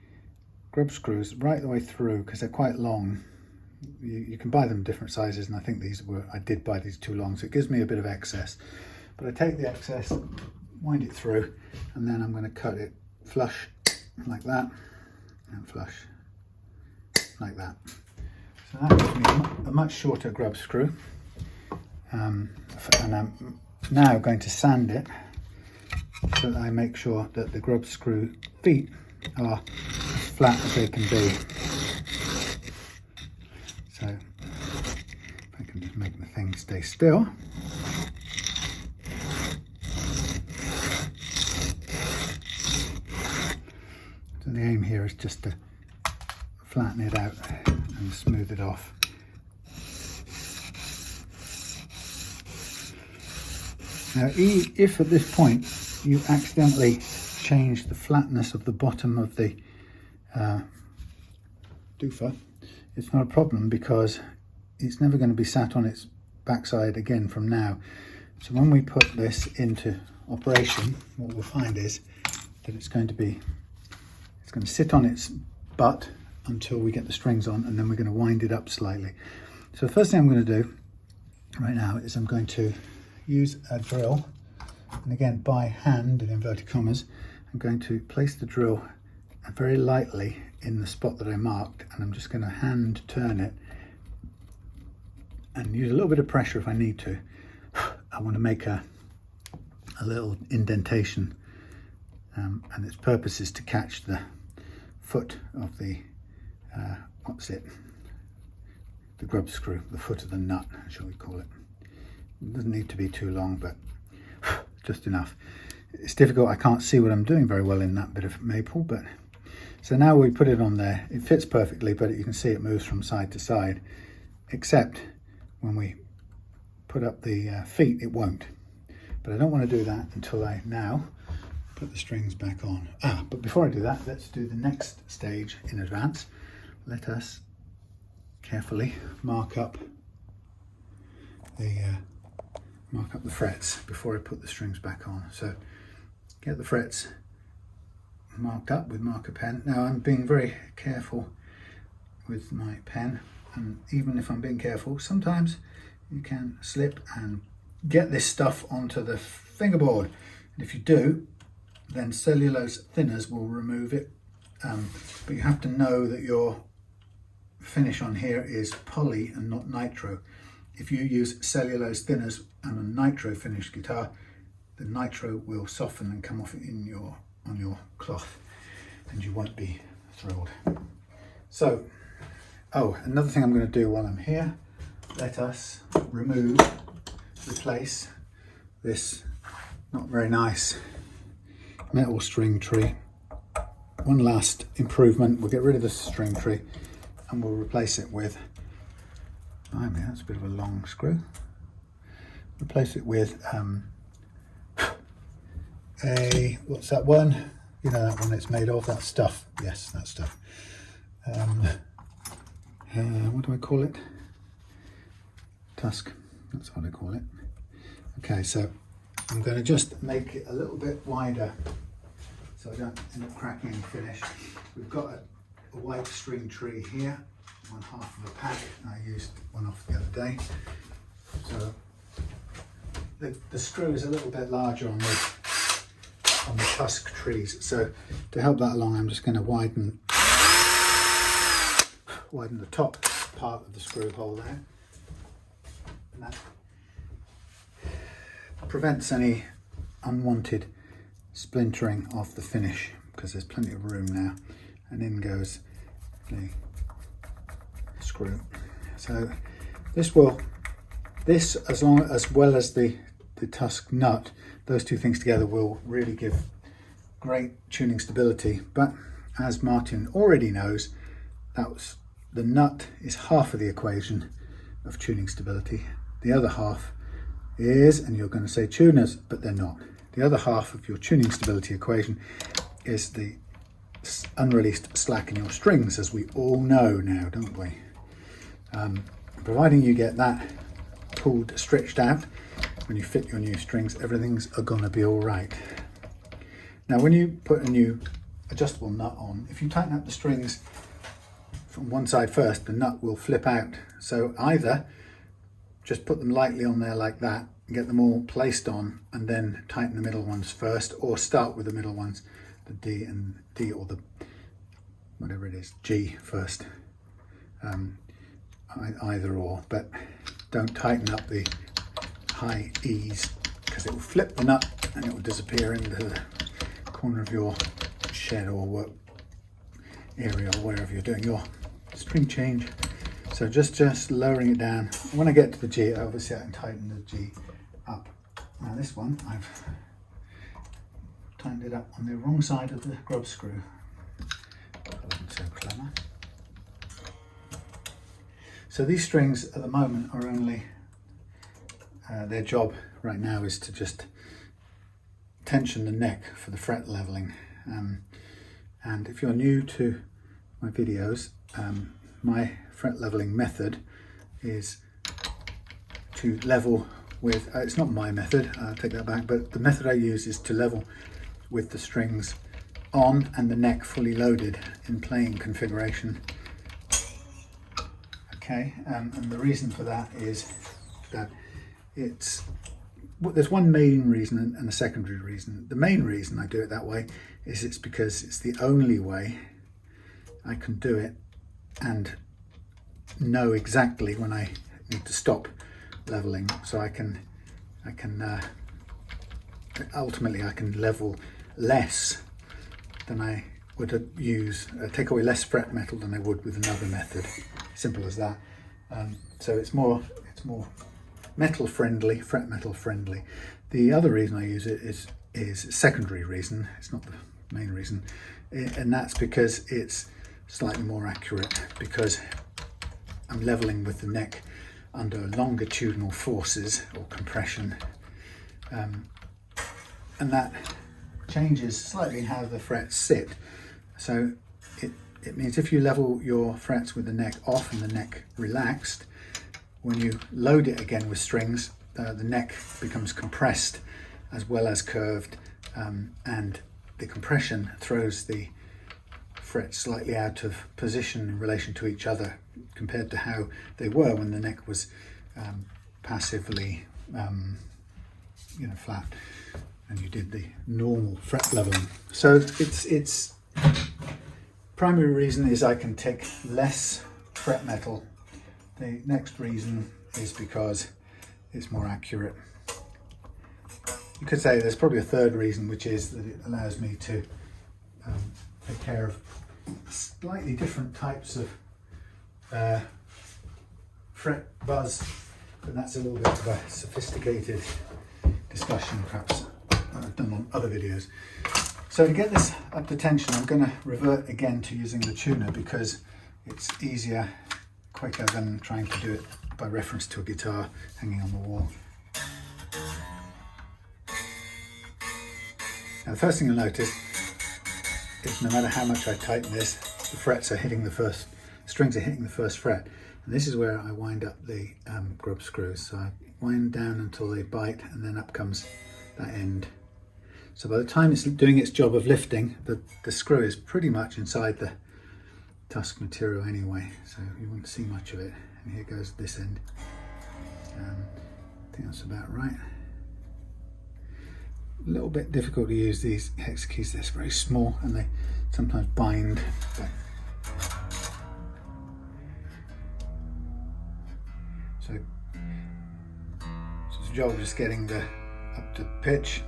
grub screws right the way through, because they're quite long. You can buy them different sizes, and I think I did buy these too long, so it gives me a bit of excess. But I take the excess, wind it through, and then I'm going to cut it flush like that, and flush like that. So that gives me a much shorter grub screw. And I'm now going to sand it so that I make sure that the grub screw feet are as flat as they can be. So if I can just make the thing stay still. So the aim here is just to flatten it out and smooth it off. Now, if at this point you accidentally change the flatness of the bottom of the doofer, it's not a problem, because it's never going to be sat on its backside again from now. So when we put this into operation, what we'll find is that it's going to sit on its butt until we get the strings on, and then we're going to wind it up slightly. So the first thing I'm going to do right now is I'm going to use a drill, and again by hand in inverted commas, I'm going to place the drill very lightly in the spot that I marked, and I'm just going to hand turn it and use a little bit of pressure if I need to. I want to make a little indentation, and its purpose is to catch the foot of the the grub screw, the foot of the nut, shall we call it. It doesn't need to be too long, but just enough. It's difficult, I can't see what I'm doing very well in that bit of maple, but so now we put it on there. It fits perfectly, but you can see it moves from side to side, except when we put up the feet, it won't. But I don't want to do that until I now put the strings back on. But before I do that, let's do the next stage in advance. Let us carefully mark up the frets before I put the strings back on. So get the frets marked up with marker pen. Now I'm being very careful with my pen, and even if I'm being careful, sometimes you can slip and get this stuff onto the fingerboard. And if you do, then cellulose thinners will remove it. But you have to know that your finish on here is poly and not nitro. If you use cellulose thinners on a nitro finished guitar, the nitro will soften and come off on your cloth, and you won't be thrilled. So, another thing I'm going to do while I'm here, let us replace this not very nice metal string tree. One last improvement, we'll get rid of the string tree and we'll replace it with, that's a bit of a long screw. Replace it with what's that one? You know that one it's made of, that stuff. Yes, that stuff. What do I call it? Tusk, that's what I call it. Okay, so I'm going to just make it a little bit wider so I don't end up cracking the finish. We've got a white string tree here, one half of a pack. I used one off the other day. So the screw is a little bit larger on the tusk trees. So to help that along, I'm just going to widen the top part of the screw hole there. And that prevents any unwanted splintering of the finish, because there's plenty of room now, and in goes the screw. So this well as the tusk nut, those two things together will really give great tuning stability. But as Martin already knows, the nut is half of the equation of tuning stability. The other half is, and you're going to say tuners, but they're not. The other half of your tuning stability equation is the unreleased slack in your strings, as we all know now, don't we? Providing you get that pulled, stretched out when you fit your new strings, everything's going to be all right. Now, when you put a new adjustable nut on, if you tighten up the strings from one side first, the nut will flip out. So either just put them lightly on there like that, get them all placed on, and then tighten the middle ones first, or start with the middle ones, the D or the whatever it is, G first. Either or, but don't tighten up the high E's, because it will flip the nut and it will disappear into the corner of your shed or work area, or wherever you're doing your string change. So just lowering it down. When I get to the G, obviously I can tighten the G up. Now this one, I've tightened it up on the wrong side of the grub screw. That wasn't so clever. So these strings at the moment are only, their job right now is to just tension the neck for the fret leveling. And if you're new to my videos, my fret leveling method is to level with, it's not my method, I'll take that back, but the method I use is to level with the strings on and the neck fully loaded in playing configuration. Okay, and the reason for that is that it's there's one main reason and a secondary reason. The main reason I do it that way is it's because it's the only way I can do it and know exactly when I need to stop leveling. So I can ultimately I can level less than I would take away less fret metal than I would with another method. Simple as that. So it's more metal friendly, fret metal friendly. The other reason I use it is a secondary reason. It's not the main reason, and that's because it's slightly more accurate, because I'm leveling with the neck under longitudinal forces or compression, and that changes slightly how the frets sit. So it means if you level your frets with the neck off and the neck relaxed, when you load it again with strings, the neck becomes compressed as well as curved, and the compression throws the frets slightly out of position in relation to each other compared to how they were when the neck was passively flat and you did the normal fret leveling. So it's primary reason is I can take less fret metal. The next reason is because it's more accurate. You could say there's probably a third reason, which is that it allows me to take care of slightly different types of fret buzz, but that's a little bit of a sophisticated discussion perhaps I've done on other videos. So to get this up to tension, I'm going to revert again to using the tuner because it's easier, quicker than trying to do it by reference to a guitar hanging on the wall. Now the first thing you'll notice is no matter how much I tighten this, the frets are hitting the first, strings are hitting the first fret. And this is where I wind up the grub screws. So I wind down until they bite, and then up comes that end. So by the time it's doing its job of lifting, the screw is pretty much inside the tusk material anyway, so you won't see much of it. And here goes this end. I think that's about right. A little bit difficult to use these hex keys. They're very small and they sometimes bind. So it's a job of just getting the up to pitch.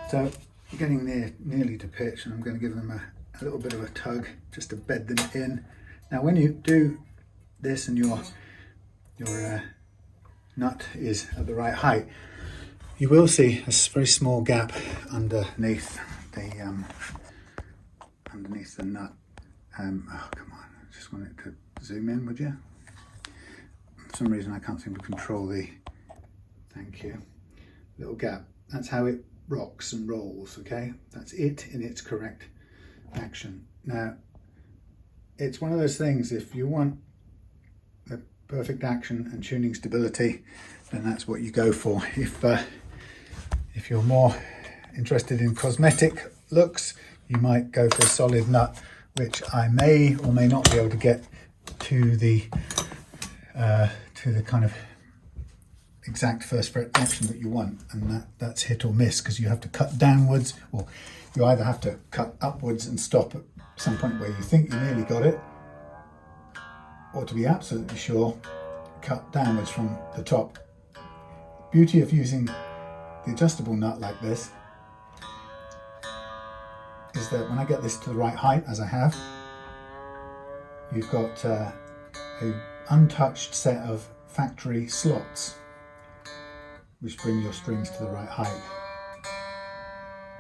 So getting nearly to pitch, and I'm going to give them a little bit of a tug just to bed them in. Now when you do this and your nut is at the right height, you will see a very small gap underneath the nut. Oh come on, I just want it to zoom in, would you? For some reason I can't seem to control the, thank you, little gap. That's how it rocks and rolls, okay? That's it in its correct action. Now, it's one of those things, if you want the perfect action and tuning stability, then that's what you go for. If you're more interested in cosmetic looks, you might go for a solid nut, which I may or may not be able to get to the kind of exact first fret action that you want, and that's hit or miss, because you have to cut downwards, or you either have to cut upwards and stop at some point where you think you nearly got it, or to be absolutely sure, cut downwards from the top. Beauty of using the adjustable nut like this is that when I get this to the right height, as I have, you've got a untouched set of factory slots which bring your strings to the right height.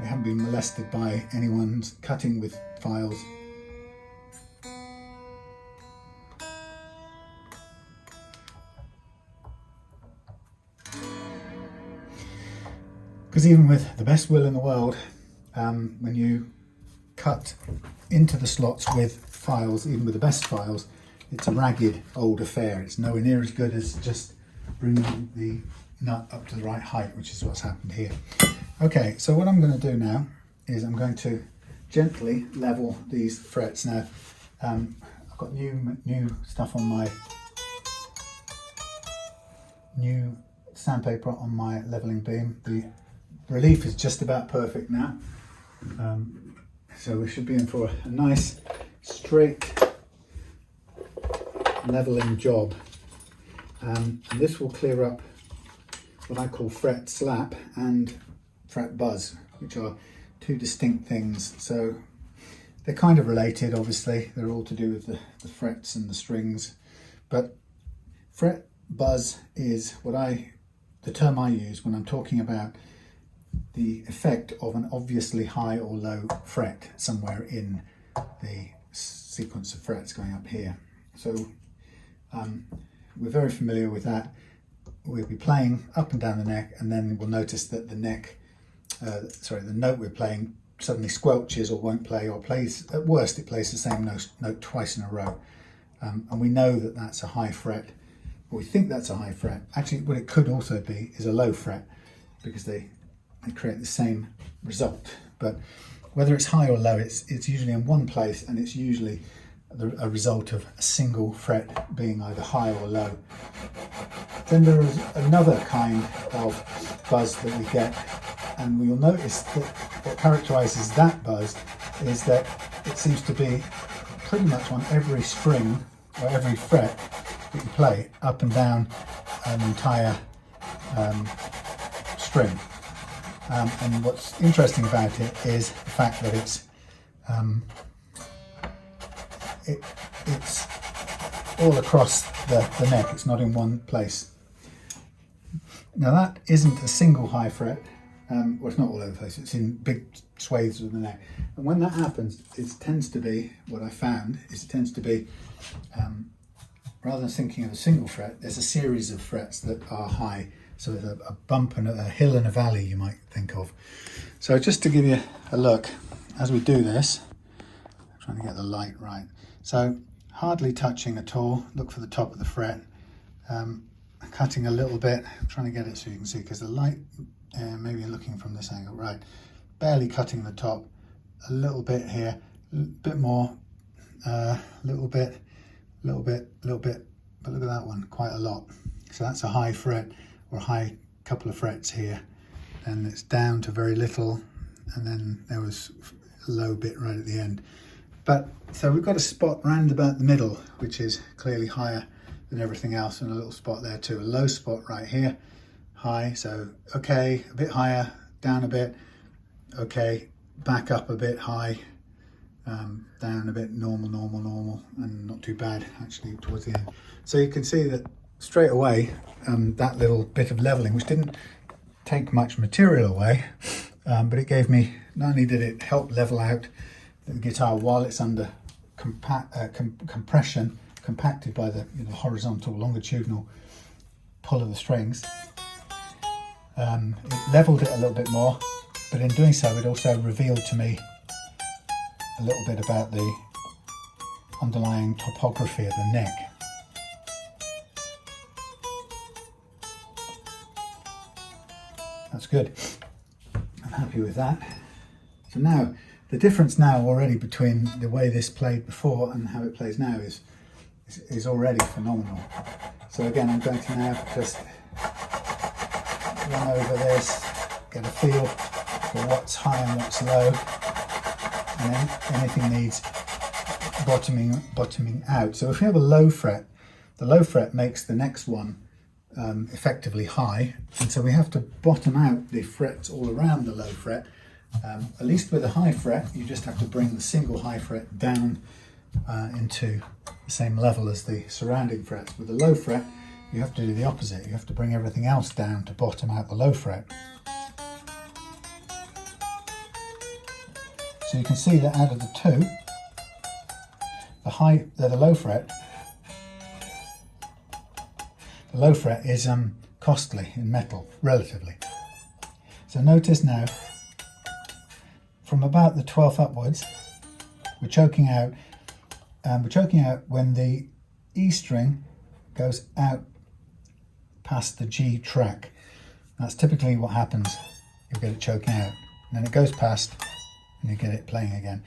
They haven't been molested by anyone's cutting with files. Because even with the best will in the world, when you cut into the slots with files, even with the best files, it's a ragged old affair. It's nowhere near as good as just bringing the nut up to the right height, which is what's happened here. Okay, so what I'm going to do now is I'm going to gently level these frets. Now, I've got new stuff on my new sandpaper on my leveling beam. The relief is just about perfect now. So we should be in for a nice straight leveling job. And this will clear up what I call fret slap and fret buzz, which are two distinct things. So they're kind of related, obviously. They're all to do with the frets and the strings. But fret buzz is the term I use when I'm talking about the effect of an obviously high or low fret somewhere in the sequence of frets going up here. So we're very familiar with that. We'll be playing up and down the neck, and then we'll notice that the note we're playing suddenly squelches or won't play, or plays, at worst it plays the same note twice in a row. And we know that that's a high fret, or we think that's a high fret. Actually, what it could also be is a low fret, because they create the same result. But whether it's high or low, it's usually in one place, and it's usually a result of a single fret being either high or low. Then there is another kind of buzz that we get, and we'll notice that what characterises that buzz is that it seems to be pretty much on every string or every fret that you play up and down an entire string. And what's interesting about it is the fact that it's all across the neck. It's not in one place. Now that isn't a single high fret. Well, it's not all over the place. It's in big swathes of the neck. And when that happens, it tends to be, what I found is it tends to be, rather than thinking of a single fret, there's a series of frets that are high. So there's a bump and a hill and a valley, you might think of. So just to give you a look, as we do this, I'm trying to get the light right. So hardly touching at all, look for the top of the fret, cutting a little bit, I'm trying to get it so you can see, because the light, maybe you're looking from this angle, right, barely cutting the top, a little bit here, a bit more, little bit, but look at that one, quite a lot. So that's a high fret, or a high couple of frets here, and it's down to very little, and then there was a low bit right at the end. But so we've got a spot round about the middle, which is clearly higher than everything else, and a little spot there too, a low spot right here, high. So okay, a bit higher, down a bit, okay, back up a bit, high, down a bit, normal, and not too bad actually towards the end. So you can see that straight away, that little bit of leveling, which didn't take much material away, but it gave me, not only did it help level out the guitar while it's under compression, compacted by the horizontal, longitudinal pull of the strings, it leveled it a little bit more, but in doing so it also revealed to me a little bit about the underlying topography of the neck. That's good. I'm happy with that. So now, the difference now already between the way this played before and how it plays now is already phenomenal. So again, I'm going to now just run over this, get a feel for what's high and what's low, and then anything needs bottoming out. So if we have a low fret, the low fret makes the next one effectively high, and so we have to bottom out the frets all around the low fret. At least with a high fret, you just have to bring the single high fret down into the same level as the surrounding frets. With the low fret, you have to do the opposite. You have to bring everything else down to bottom out the low fret. So you can see that out of the two, the low fret is costly in metal, relatively. So notice now, from about the 12th upwards, we're choking out. We're choking out when the E string goes out past the G track. That's typically what happens. You'll get it choking out, and then it goes past, and you get it playing again.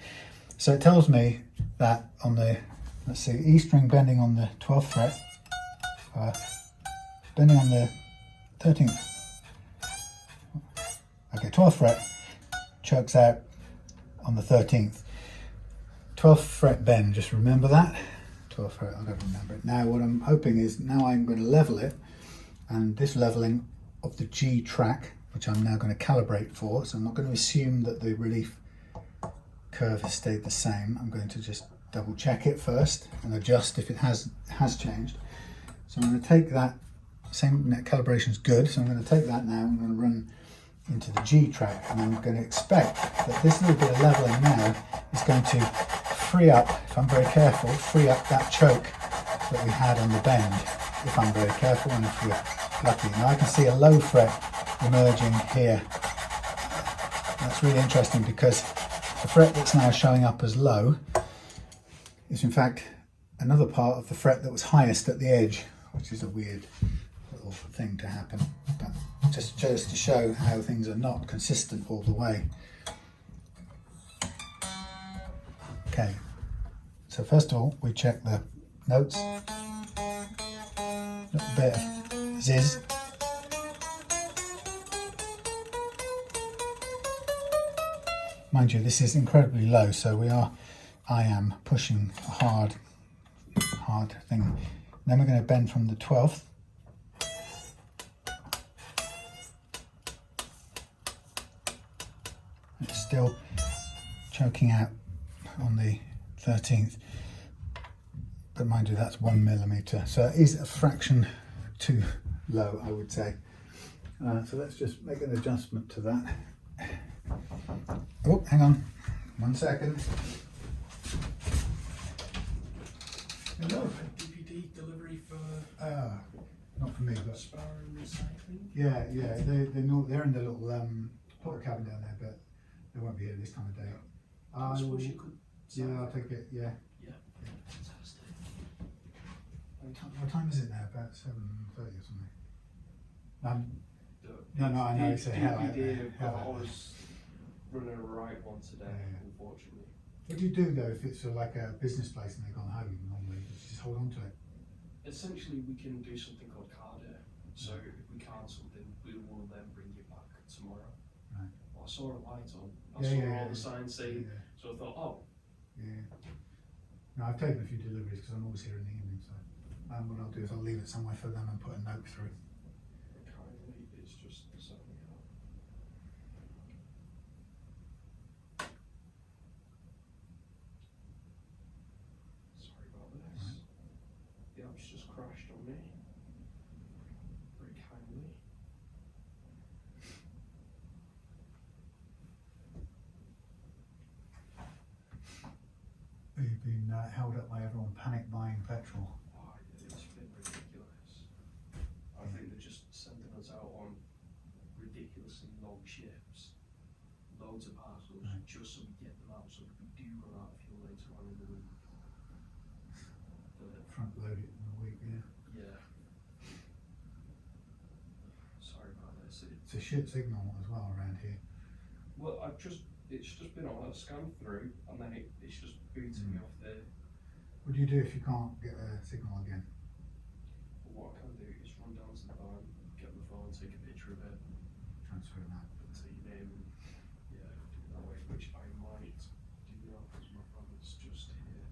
So it tells me that on the, let's see, E string bending on the 12th fret, bending on the 13th. Okay, 12th fret chokes out on the 13th. 12th fret bend, just remember that. 12th fret, I don't remember it. Now what I'm hoping is, now I'm going to level it, and this leveling of the G track, which I'm now going to calibrate for, so I'm not going to assume that the relief curve has stayed the same. I'm going to just double check it first and adjust if it has changed. So I'm going to take that, same calibration is good, so I'm going to take that now, I'm going to run into the G track, and I'm going to expect that this little bit of leveling now is going to free up, if I'm very careful, free up that choke that we had on the bend, if I'm very careful and if we're lucky. Now I can see a low fret emerging here. That's really interesting because the fret that's now showing up as low is in fact another part of the fret that was highest at the edge, which is a weird little thing to happen, but just to show how things are not consistent all the way. Okay, so first of all we check the notes, little bit of zizz. Mind you, this is incredibly low, so I am pushing a hard thing. Then we're going to bend from the 12th. It's still choking out on the 13th, but mind you, that's 1 millimeter, so it is a fraction too low, I would say. So let's just make an adjustment to that. Oh, hang on, 1 second. Hello.
DVD delivery for
Not for me, but
Spar and recycling.
yeah, they're in the little porta cabin down there, but they won't be here this time of day.
I suppose you could.
Yeah, I'll take it. Yeah.
Yeah. Fantastic.
What time is it now? About 7:30 or something. No, I know it's a
DVD
hell.
I was running a right one today, unfortunately.
What do you do though if it's like a business place and they've gone home normally? You just hold on to it.
Essentially, we can do something called card air. So if we card something, we will then bring you back tomorrow.
Right.
Well, I saw a light on. I saw all the signs saying.
Yeah.
So I thought, oh.
Yeah. No, I've taken a few deliveries because I'm always here in the evening. So what I'll do is I'll leave it somewhere for them and put a note through.
Currently, it's just something out. Sorry about this.
Right.
The app's just crashed on me. Very kindly.
You've been held up by everyone panic buying petrol.
Oh, it's been ridiculous. I think they're just sending us out on ridiculously long ships, loads of parcels, just so we get them out, so if we do run out of fuel later on in the week.
Front load it in a week, yeah.
Yeah. Sorry about this.
It's a shit signal as well around here.
Well, it's just been on, I've scanned through, and then it's just booting me off there.
What do you do if you can't get a signal again?
But what I can do is run down to the van, get my phone, take a picture of it,
Transfer that.
put your name, and yeah, do it that way, which I might do now because my brother's just here.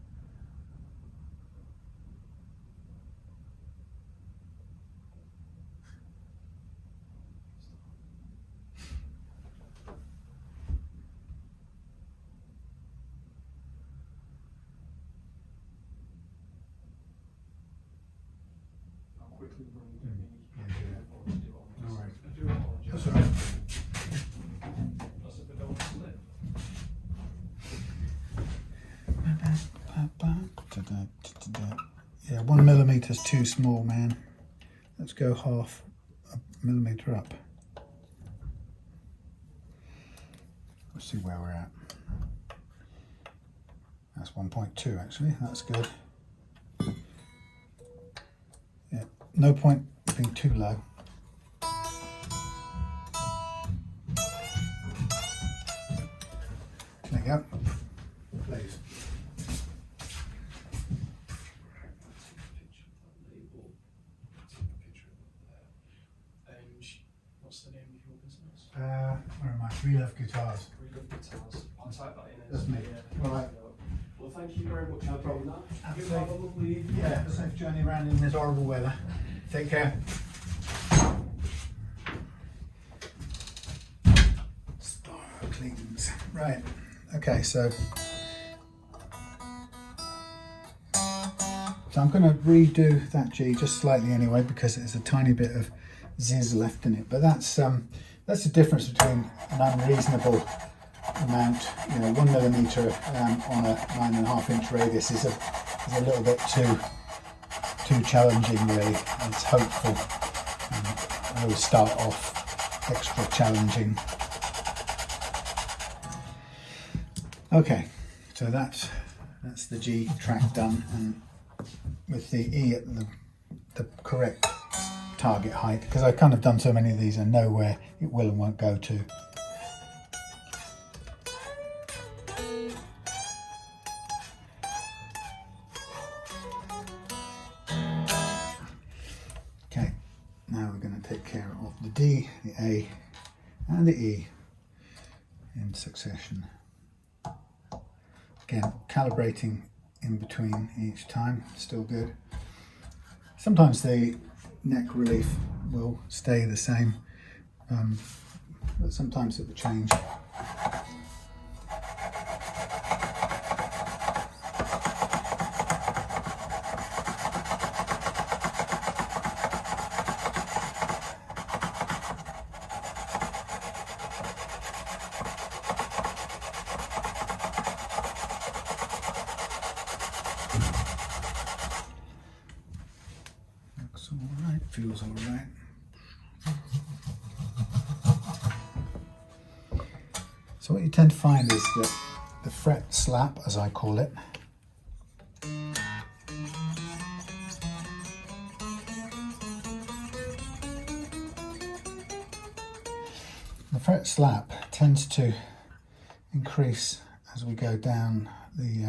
I'll quickly run the
No worries.
I do apologise.
That's all right.
That's if I don't slip.
Yeah, 1 millimeter's too small, man. Let's go half a millimeter up. Let's see where we're at. That's 1.2 actually, that's good. Yeah, no point being too low. There you go. Please.
What's the name of your business?
Where am I? We Love Guitars.
We Love Guitars. I'll type that in.
That's me.
Yeah.
Alright.
Well, thank you very much for doing that. You
Have a
have a lovely evening.
Yeah, a safe journey around in this horrible weather. Take care. Sparklings. Right. Okay, so I'm going to redo that G just slightly anyway, because there's a tiny bit of zizz left in it. But that's the difference between an unreasonable amount, you know, 1 millimetre on a 9.5 inch radius is a little bit too challenging really. It's hopeful. I always start off extra challenging. Okay, so that's the G track done, and with the E at the correct target height, because I've kind of done so many of these and know where it will and won't go to. Okay, now we're going to take care of the D, the A and the E in succession. Again, calibrating in between each time, still good. Sometimes the neck relief will stay the same, but sometimes it will change. Looks all right, feels all right. So what you tend to find is that the fret slap, as I call it, the fret slap tends to increase as we go down the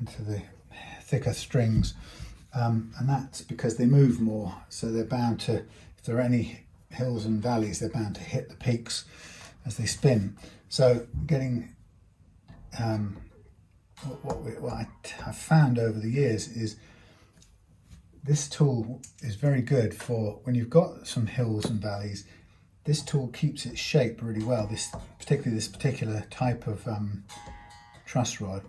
into the thicker strings, and that's because they move more, so they're bound to, if there are any hills and valleys, they're bound to hit the peaks as they spin. So getting what I've found over the years is this tool is very good for when you've got some hills and valleys. This tool keeps its shape really well. Particularly this particular type of truss rod,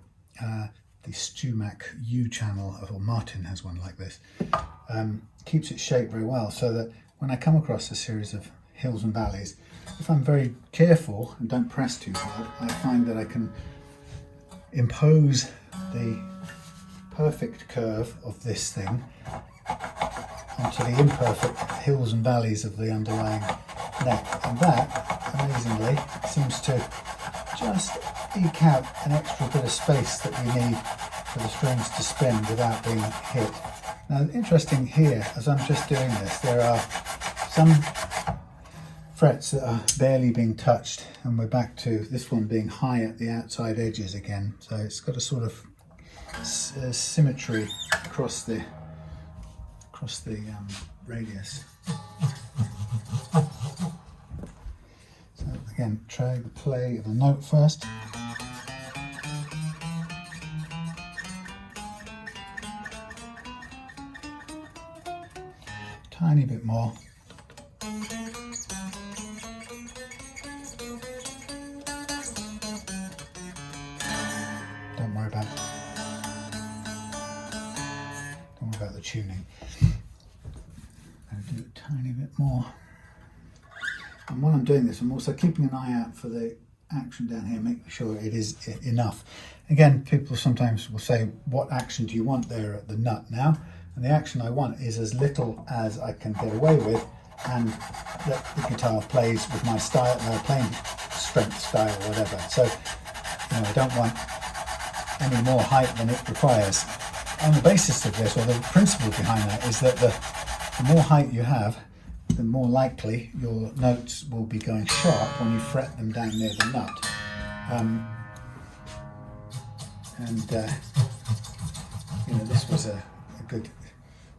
the Stumac U channel, or Martin has one like this, keeps its shape very well, so that when I come across a series of hills and valleys, if I'm very careful and don't press too hard, I find that I can impose the perfect curve of this thing onto the imperfect hills and valleys of the underlying neck, and that, amazingly, seems to just eke out an extra bit of space that we need for the strings to spin without being hit. Now, interesting here, as I'm just doing this, there are some frets that are barely being touched, and we're back to this one being high at the outside edges again, so it's got a sort of symmetry across the radius. So again, try the play of a note first. Tiny bit more. Don't worry about the tuning. I'm going to do a tiny bit more. And while I'm doing this, I'm also keeping an eye out for the action down here, making sure it is enough. Again, people sometimes will say, what action do you want there at the nut now? And the action I want is as little as I can get away with, and that the guitar plays with my style, my playing strength style or whatever. So, you know, I don't want any more height than it requires. On the basis of this, or the principle behind that, is that the more height you have, the more likely your notes will be going sharp when you fret them down near the nut. You know, this was a good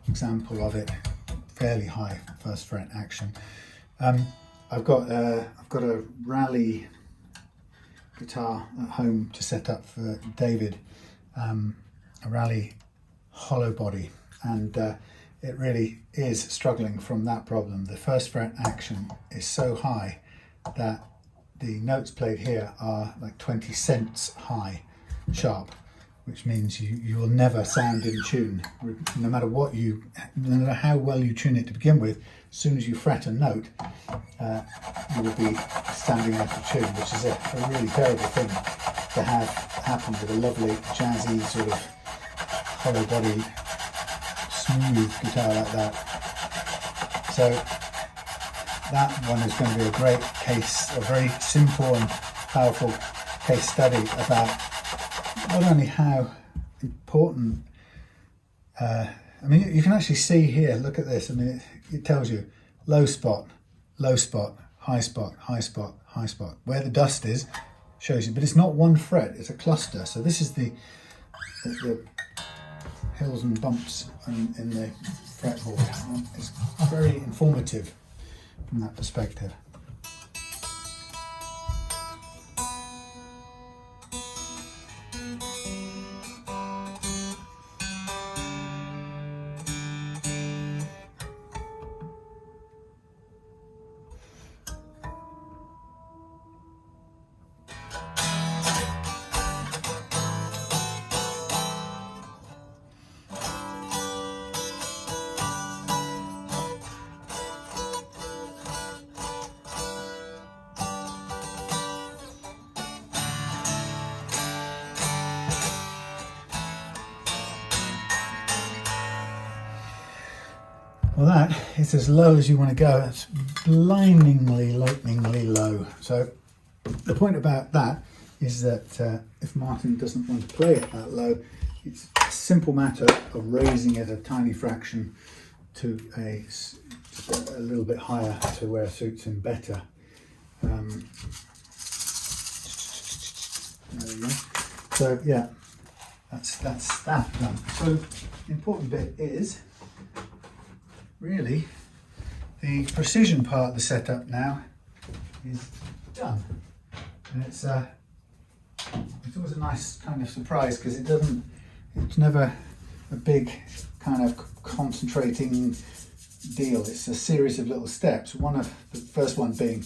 example of it. Fairly high first fret action. I've got a Raleigh guitar at home to set up for David, a Raleigh hollow body, and it really is struggling from that problem. The first fret action is so high that the notes played here are like 20 cents high sharp, which means you will never sound in tune, no matter how well you tune it to begin with. As soon as you fret a note, you will be standing out of tune, which is a really terrible thing to have happen with a lovely jazzy sort of hollow body smooth guitar like that. So that one is going to be a great case, a very simple and powerful case study about not only how important, I mean, you can actually see here, look at this, I mean, it tells you low spot, high spot, high spot, high spot. Where the dust is, shows you, but it's not one fret, it's a cluster. So this is the hills and bumps in the fretboard. It's very informative from that perspective. Well, that is as low as you want to go. It's blindingly, lightningly low. So the point about that is that if Martin doesn't want to play it that low, it's a simple matter of raising it a tiny fraction to a little bit higher to where it suits him better. There we go. So yeah, that's that done. So the important bit is really the precision part of the setup now is done, and it's always a nice kind of surprise because it's never a big kind of concentrating deal. It's a series of little steps. The first one being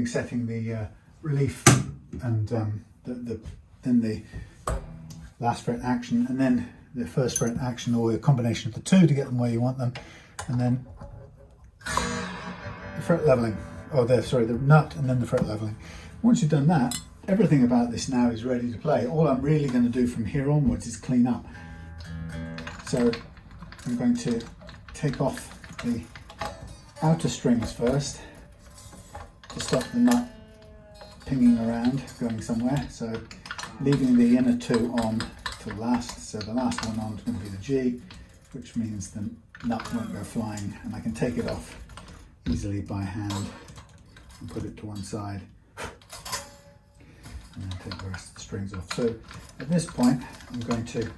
setting the relief and then the last fret action, and then the first fret action, or a combination of the two to get them where you want them, and then the fret leveling, the nut and then the fret leveling. Once you've done that, everything about this now is ready to play. All I'm really going to do from here onwards is clean up. So I'm going to take off the outer strings first to stop the nut pinging around, going somewhere. So leaving the inner two on to last. So the last one on is going to be the G, which means the nut won't go flying, and I can take it off easily by hand and put it to one side, and then take the rest of the strings off. So at this point I'm going to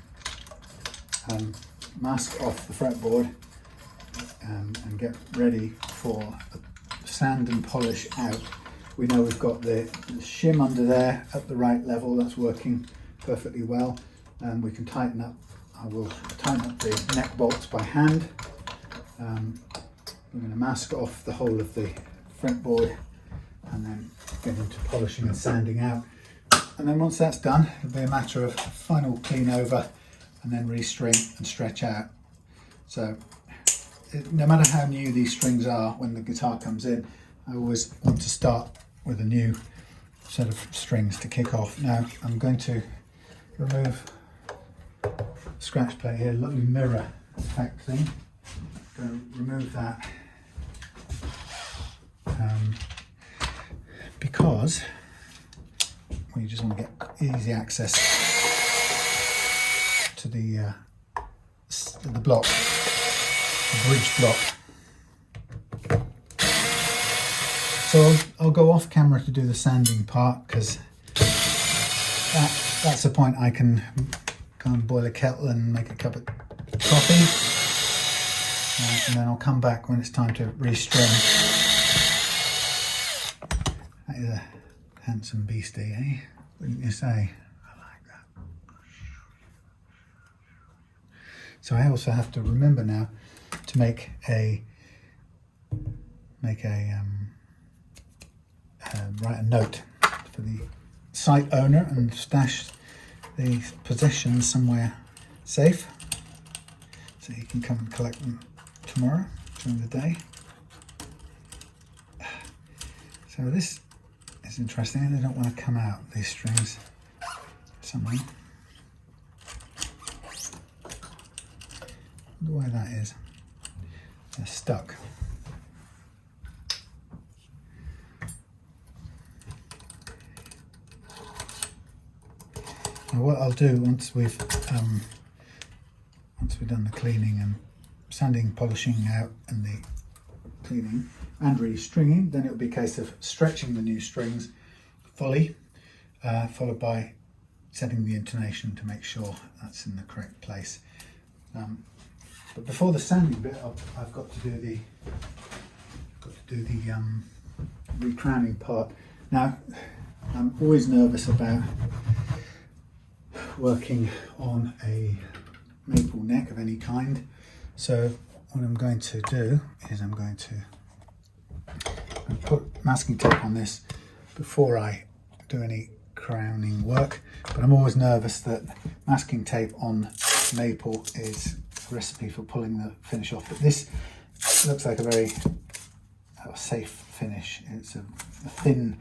mask off the fretboard and get ready for a sand and polish out. We know we've got the shim under there at the right level, that's working perfectly well, and we can tighten up. I will tighten up the neck bolts by hand. We're going to mask off the whole of the fretboard and then get into polishing and sanding out. And then once that's done, it'll be a matter of final clean over and then restring and stretch out. So no matter how new these strings are, when the guitar comes in, I always want to start with a new set of strings to kick off. Now I'm going to remove the scratch plate here, lovely mirror effect thing. I'm going to remove that because or you just want to get easy access to the block, the bridge block. So I'll go off camera to do the sanding part, because that's the point I can go and boil a kettle and make a cup of coffee, and then I'll come back when it's time to restring. That is a handsome beastie, eh? Wouldn't you say? I like that. So I also have to remember now to write a note for the site owner and stash the possessions somewhere safe, so he can come and collect them tomorrow during the day. So this is interesting. They don't want to come out, these strings, somehow. I wonder why that is. They're stuck. Now what I'll do once we've done the cleaning and sanding, polishing out, and the cleaning and restringing, then it'll be a case of stretching the new strings fully, followed by setting the intonation to make sure that's in the correct place. But before the sanding bit, I've got to do the recrowning part. Now, I'm always nervous about working on a maple neck of any kind. So what I'm going to do is I'm going to put masking tape on this before I do any crowning work. But I'm always nervous that masking tape on maple is a recipe for pulling the finish off. But this looks like a very safe finish. It's a thin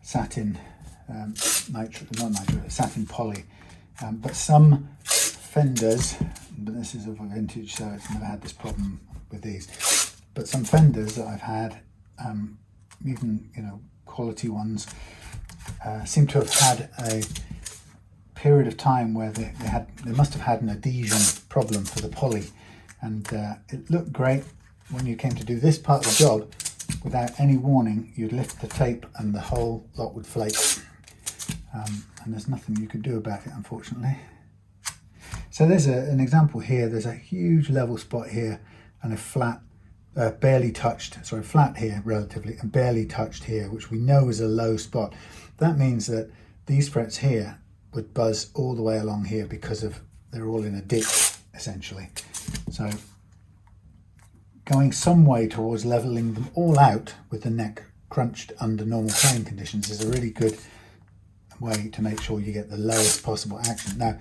satin satin poly. But some fenders, but this is of a vintage, so it's never had this problem with these. But some fenders that I've had, even quality ones, seem to have had a period of time where they must have had an adhesion problem for the poly, and it looked great when you came to do this part of the job. Without any warning, you'd lift the tape and the whole lot would flake, and there's nothing you could do about it, unfortunately. So there's an example here. There's a huge level spot here and a flat, flat here relatively, and barely touched here, which we know is a low spot. That means that these frets here would buzz all the way along here because they're all in a ditch, essentially. So going some way towards leveling them all out with the neck crunched under normal playing conditions is a really good way to make sure you get the lowest possible action. Now,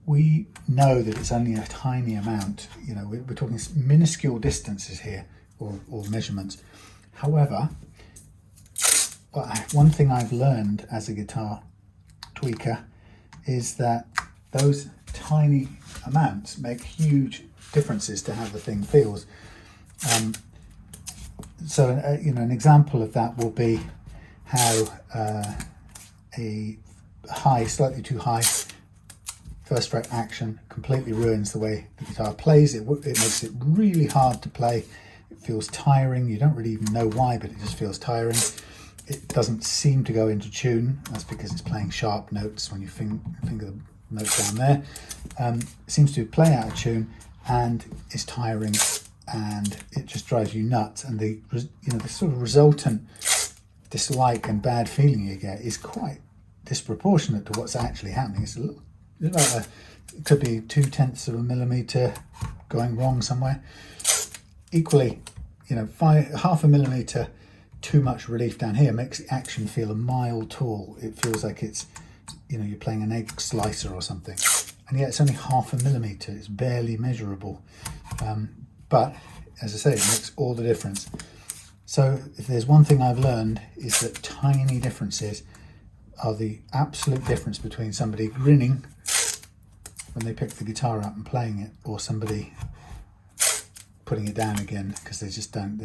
we know that it's only a tiny amount, we're talking minuscule distances here, or measurements. However, one thing I've learned as a guitar tweaker is that those tiny amounts make huge differences to how the thing feels. So an example of that will be how a slightly too high first fret action completely ruins the way the guitar plays. It makes it really hard to play. It feels tiring. You don't really even know why, but it just feels tiring. It doesn't seem to go into tune. That's because it's playing sharp notes when you finger the notes down there. It seems to play out of tune and is tiring, and it just drives you nuts. And the sort of resultant dislike and bad feeling you get is quite disproportionate to what's actually happening. It's a little, it could be 0.2 of a millimeter going wrong somewhere. Equally, half a millimeter too much relief down here makes the action feel a mile tall. It feels like it's, you're playing an egg slicer or something. And yet it's only half a millimeter. It's barely measurable. But as I say, it makes all the difference. So if there's one thing I've learned, is that tiny differences are the absolute difference between somebody grinning when they pick the guitar up and playing it, or somebody putting it down again because they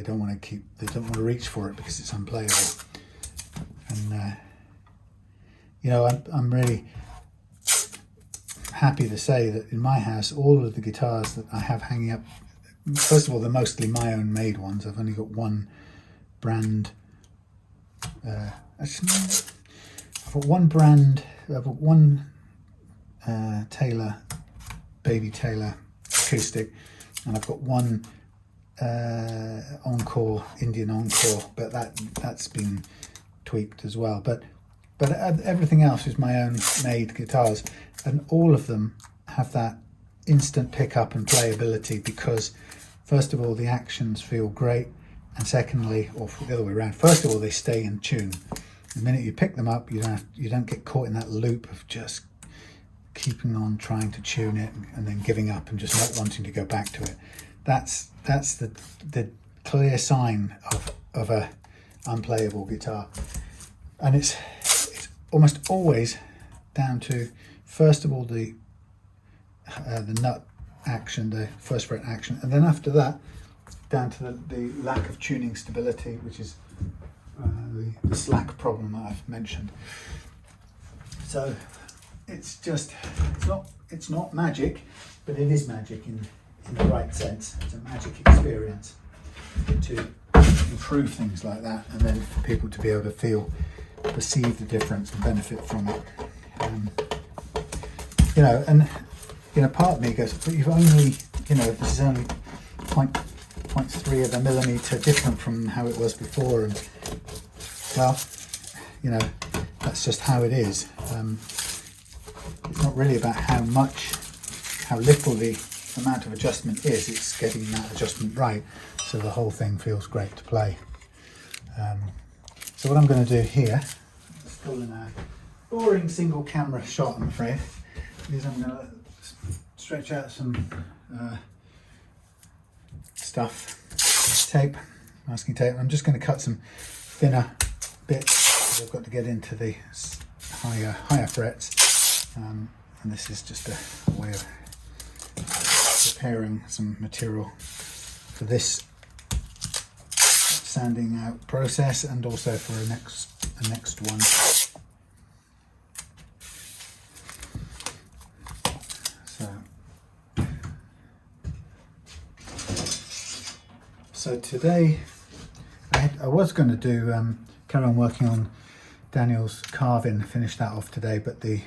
don't want to reach for it because it's unplayable. And you know, I'm really happy to say that in my house, all of the guitars that I have hanging up, first of all, they're mostly my own made ones. I've only got one brand. Actually, I've got one brand. I've got one Taylor, Baby Taylor acoustic, and I've got one Encore, Indian Encore, but that's been tweaked as well. But everything else is my own made guitars, and all of them have that instant pickup and playability because, first of all, the actions feel great, and secondly, or the other way around, first of all, they stay in tune. The minute you pick them up, you don't get caught in that loop of just keeping on trying to tune it and then giving up and just not wanting to go back to it. That's the clear sign of a unplayable guitar, and it's almost always down to, first of all, the nut action, the first fret action, and then after that down to the lack of tuning stability, which is the slack problem that I've mentioned. So it's not magic, but it is magic in the right sense. It's a magic experience to improve things like that, and then for people to be able to perceive the difference and benefit from it. Part of me goes, but you've only, this is only 0.3 of a millimeter different from how it was before, and well, that's just how it is. It's not really about how little the amount of adjustment is, it's getting that adjustment right so the whole thing feels great to play. So what I'm going to do here, still in a boring single camera shot I'm afraid, is I'm going to stretch out some tape, masking tape. I'm just going to cut some thinner bits because I've got to get into the higher frets, and this is just a way of preparing some material for this sanding out process, and also for a next one. So today I was going to do carry on working on Daniel's carving, finish that off today, but the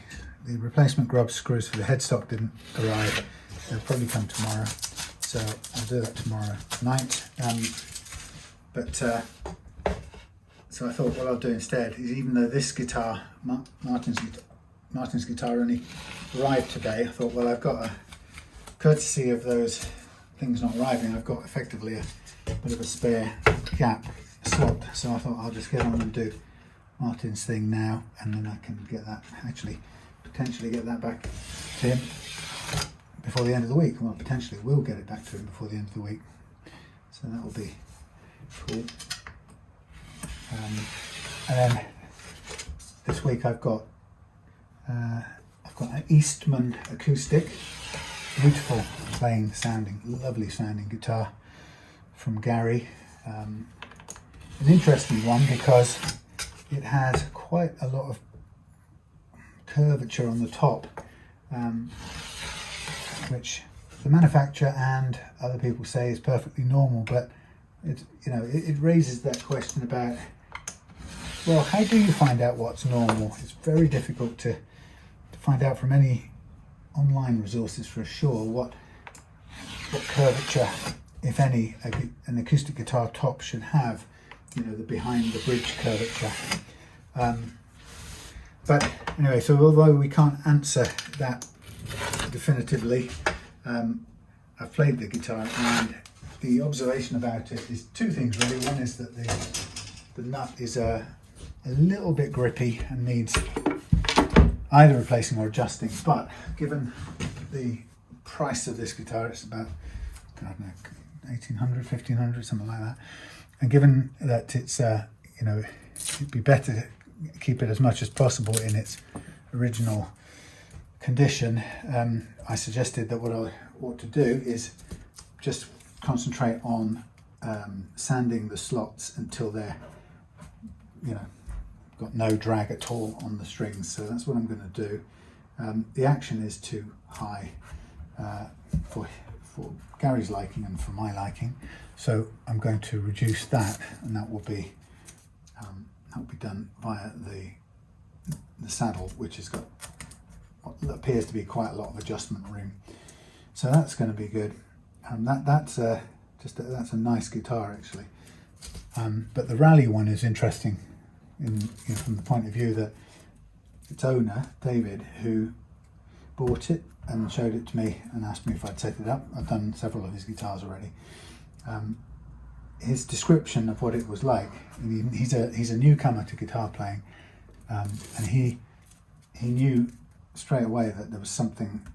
replacement grub screws for the headstock didn't arrive. They'll probably come tomorrow, so I'll do that tomorrow night. So I thought what I'll do instead is, even though this guitar, Martin's guitar, only arrived today, I thought, well, I've got a courtesy of those things not arriving, I've got effectively a bit of a spare gap slot, so I thought I'll just get on and do Martin's thing now, and then I can get that, potentially get that back to him before the end of the week. Well, potentially will get it back to him before the end of the week, so that will be cool. And then this week I've got an Eastman acoustic, beautiful, plain sounding, lovely sounding guitar from Gary. An interesting one because it has quite a lot of curvature on the top, which the manufacturer and other people say is perfectly normal, but it raises that question about, well, how do you find out what's normal? It's very difficult to find out from any online resources for sure what curvature, if any, an acoustic guitar top should have, the behind the bridge curvature. But anyway, so although we can't answer that definitively, I've played the guitar, and the observation about it is two things really. One is that the nut is a little bit grippy and needs either replacing or adjusting, but given the price of this guitar, it's about, I don't know, 1800, 1500, something like that, and given that it's it'd be better to keep it as much as possible in its original condition, I suggested that what I ought to do is just concentrate on sanding the slots until they're got no drag at all on the strings, so that's what I'm going to do. The action is too high for Gary's liking and for my liking, so I'm going to reduce that, and that will be done via the saddle, which has got what appears to be quite a lot of adjustment room. So that's going to be good. That's a nice guitar actually. But the Rally one is interesting from the point of view that its owner, David, who bought it and showed it to me and asked me if I'd set it up. I've done several of his guitars already. His description of what it was like, he's a newcomer to guitar playing, and he knew straight away that there was something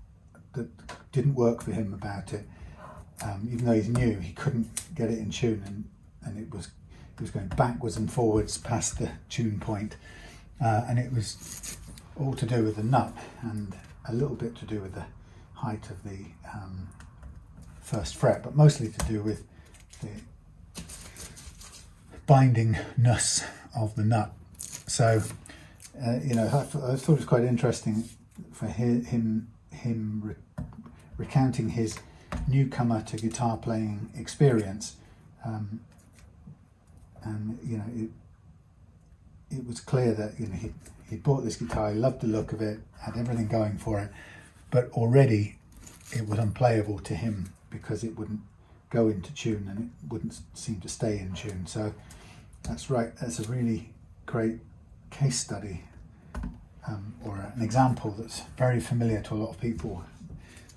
that didn't work for him about it. Even though he knew he couldn't get it in tune, and it was going backwards and forwards past the tune point, and it was all to do with the nut and a little bit to do with the height of the first fret, but mostly to do with the bindingness of the nut. So I thought it was quite interesting for him recounting his newcomer to guitar playing experience, and it was clear that he bought this guitar, he loved the look of it, had everything going for it, but already it was unplayable to him because it wouldn't go into tune and it wouldn't seem to stay in tune. So that's a really great case study, or an example that's very familiar to a lot of people.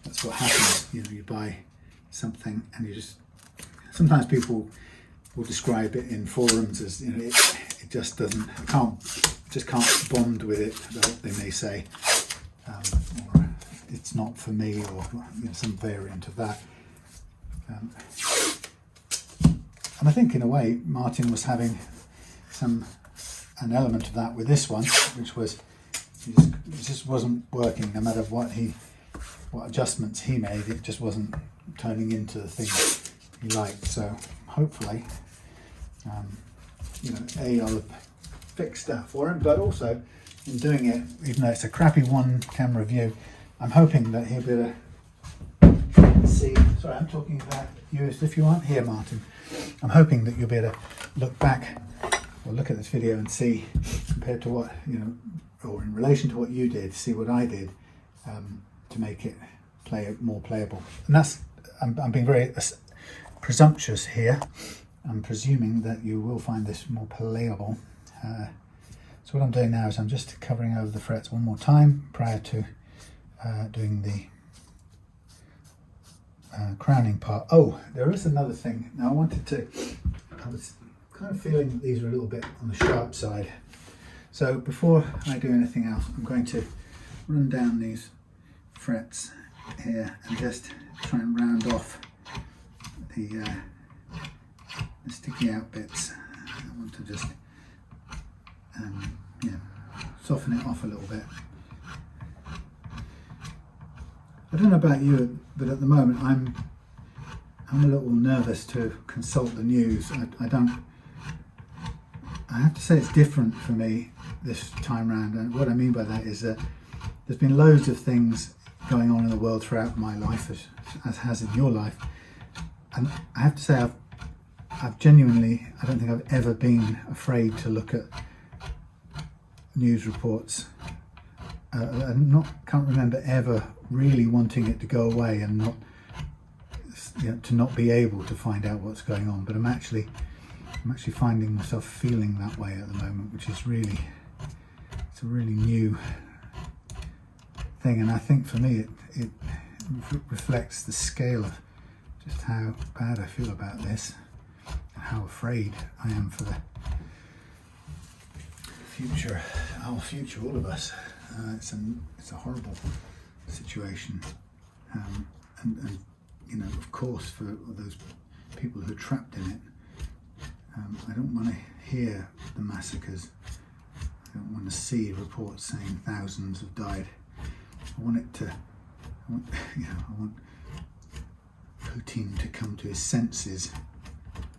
That's what happens. You buy something and sometimes people will describe it in forums as it just can't bond with it, they may say, or it's not for me, or some variant of that. And I think in a way Martin was having an element of that with this one, which was it just wasn't working. No matter what adjustments he made, it just wasn't turning into the thing he liked. So hopefully, I'll have fixed that for him, but also in doing it, even though it's a crappy one camera view, I'm hoping that he'll be able to see. Sorry, I'm talking about you as if you aren't here, Martin. I'm hoping that you'll be able to look back or look at this video and see, compared to what or in relation to what you did, see what I did to make it more playable. And I'm being very presumptuous here. I'm presuming that you will find this more playable. So what I'm doing now is I'm just covering over the frets one more time prior to doing the crowning part. Oh, there is another thing. Now I was kind of feeling that these are a little bit on the sharp side. So before I do anything else, I'm going to run down these frets here and just try and round off the sticky out bits. I want to just soften it off a little bit. I don't know about you, but at the moment I'm a little nervous to consult the news. I have to say it's different for me this time round, and what I mean by that is that there's been loads of things going on in the world throughout my life, as has in your life, and I have to say I've genuinely, I don't think I've ever been afraid to look at news reports. I can't remember ever really wanting it to go away and to not be able to find out what's going on. But I'm actually finding myself feeling that way at the moment, which is it's a really new thing. And I think for me it reflects the scale of just how bad I feel about this and how afraid I am for the future, our future, all of us. It's a horrible situation, and of course for those people who are trapped in it, I don't want to hear the massacres. I don't want to see reports saying thousands have died. I want Putin to come to his senses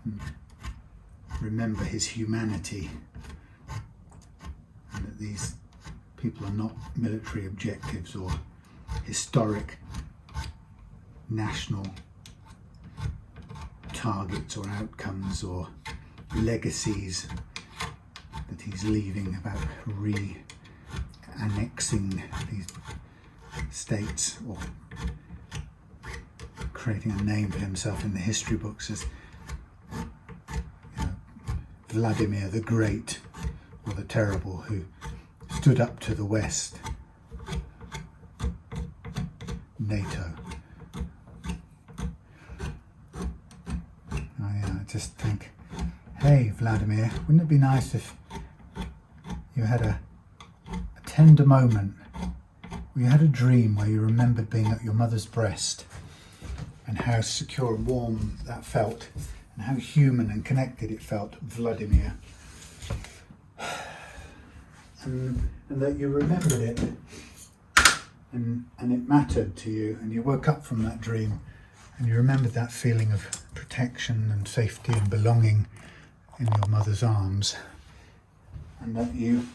and remember his humanity these people are not military objectives or historic national targets or outcomes or legacies that he's leaving about re-annexing these states or creating a name for himself in the history books as, you know, Vladimir the Great or the Terrible, who stood up to the West, NATO. Oh yeah, I just think, hey Vladimir, wouldn't it be nice if you had a tender moment where you had a dream where you remembered being at your mother's breast and how secure and warm that felt and how human and connected it felt, Vladimir. And that you remembered it and it mattered to you, and you woke up from that dream and you remembered that feeling of protection and safety and belonging in your mother's arms, and that you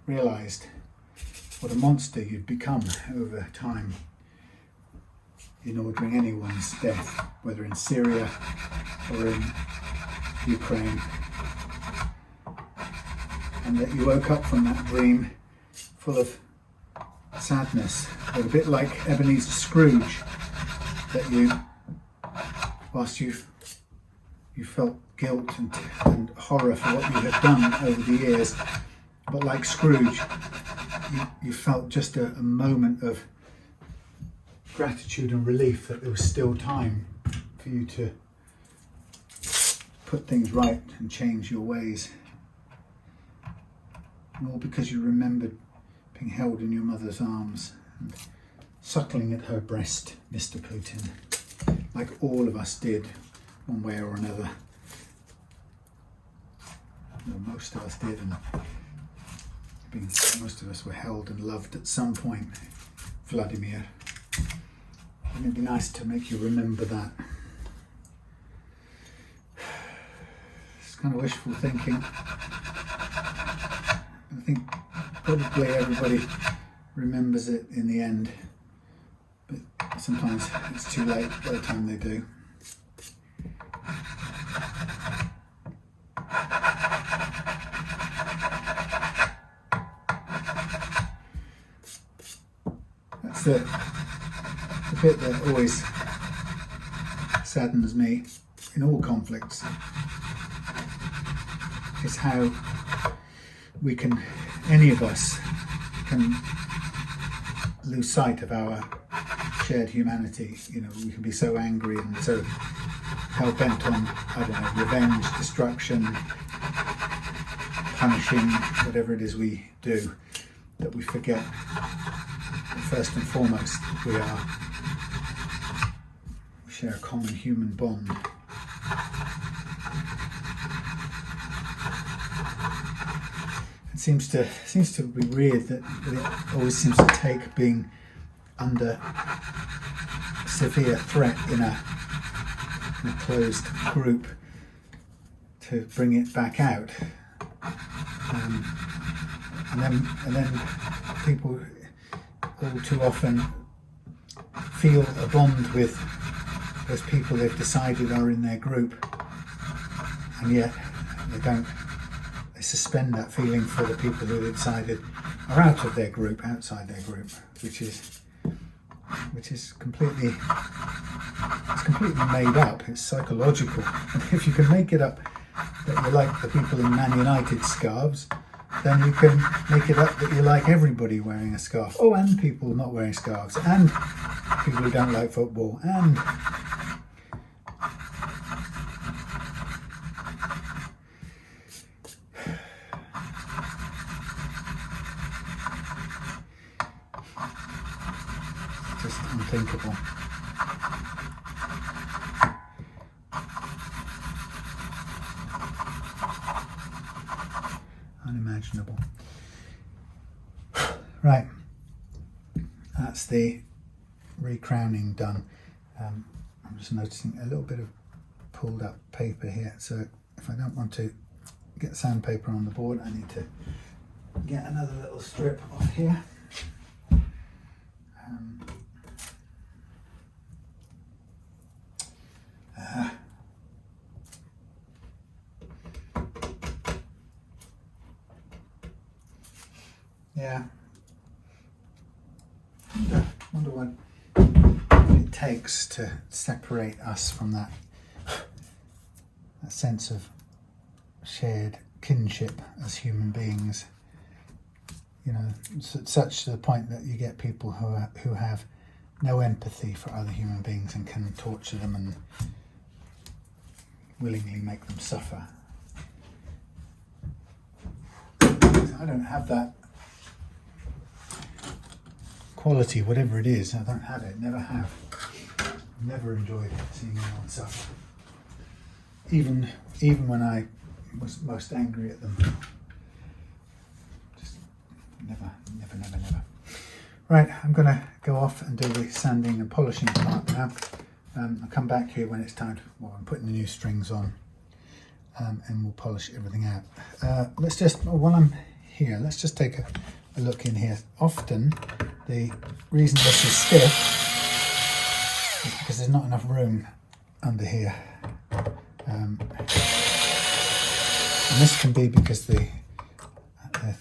realised what a monster you'd become over time in ordering anyone's death, whether in Syria or in Ukraine, and that you woke up from that dream full of sadness, or a bit like Ebenezer Scrooge, that you, whilst you felt guilt and horror for what you had done over the years, but like Scrooge, you felt just a moment of gratitude and relief that there was still time for you to put things right and change your ways. And all because you remembered being held in your mother's arms and suckling at her breast, Mr. Putin, like all of us did one way or another. Well, most of us did, and most of us were held and loved at some point, Vladimir. Wouldn't it be nice to make you remember that? It's kind of wishful thinking. I think probably everybody remembers it in the end, but sometimes it's too late by the time they do. That's the bit that always saddens me in all conflicts, is how we can, any of us, can lose sight of our shared humanity. You know, we can be so angry and so hell-bent on, I don't know, revenge, destruction, punishing, whatever it is we do, that we forget that first and foremost we share a common human bond. It seems to be weird that it always seems to take being under severe threat in a closed group to bring it back out, and then people all too often feel a bond with those people they've decided are in their group, and yet they suspend that feeling for the people who they decided are out of their group, outside their group, which is completely made up. It's psychological. And if you can make it up that you like the people in Man United scarves, then you can make it up that you like everybody wearing a scarf. Oh, and people not wearing scarves, and people who don't like football, and just unthinkable. Unimaginable. Right, that's the recrowning done. I'm just noticing a little bit of pulled up paper here, so if I don't want to get sandpaper on the board, I need to get another little strip off here. Yeah. Wonder what it takes to separate us from that sense of shared kinship as human beings. You know, such to the point that you get people who have no empathy for other human beings and can torture them and willingly make them suffer. I don't have that quality, whatever it is. I don't have it, never have. Never enjoyed seeing anyone suffer. Even when I was most angry at them. Just never. Right, I'm going to go off and do the sanding and polishing part now. I'll come back here when it's time to, well, I'm putting the new strings on, and we'll polish everything out. Let's just, while I'm here, let's just take a look in here. Often the reason this is stiff is because there's not enough room under here. And this can be because the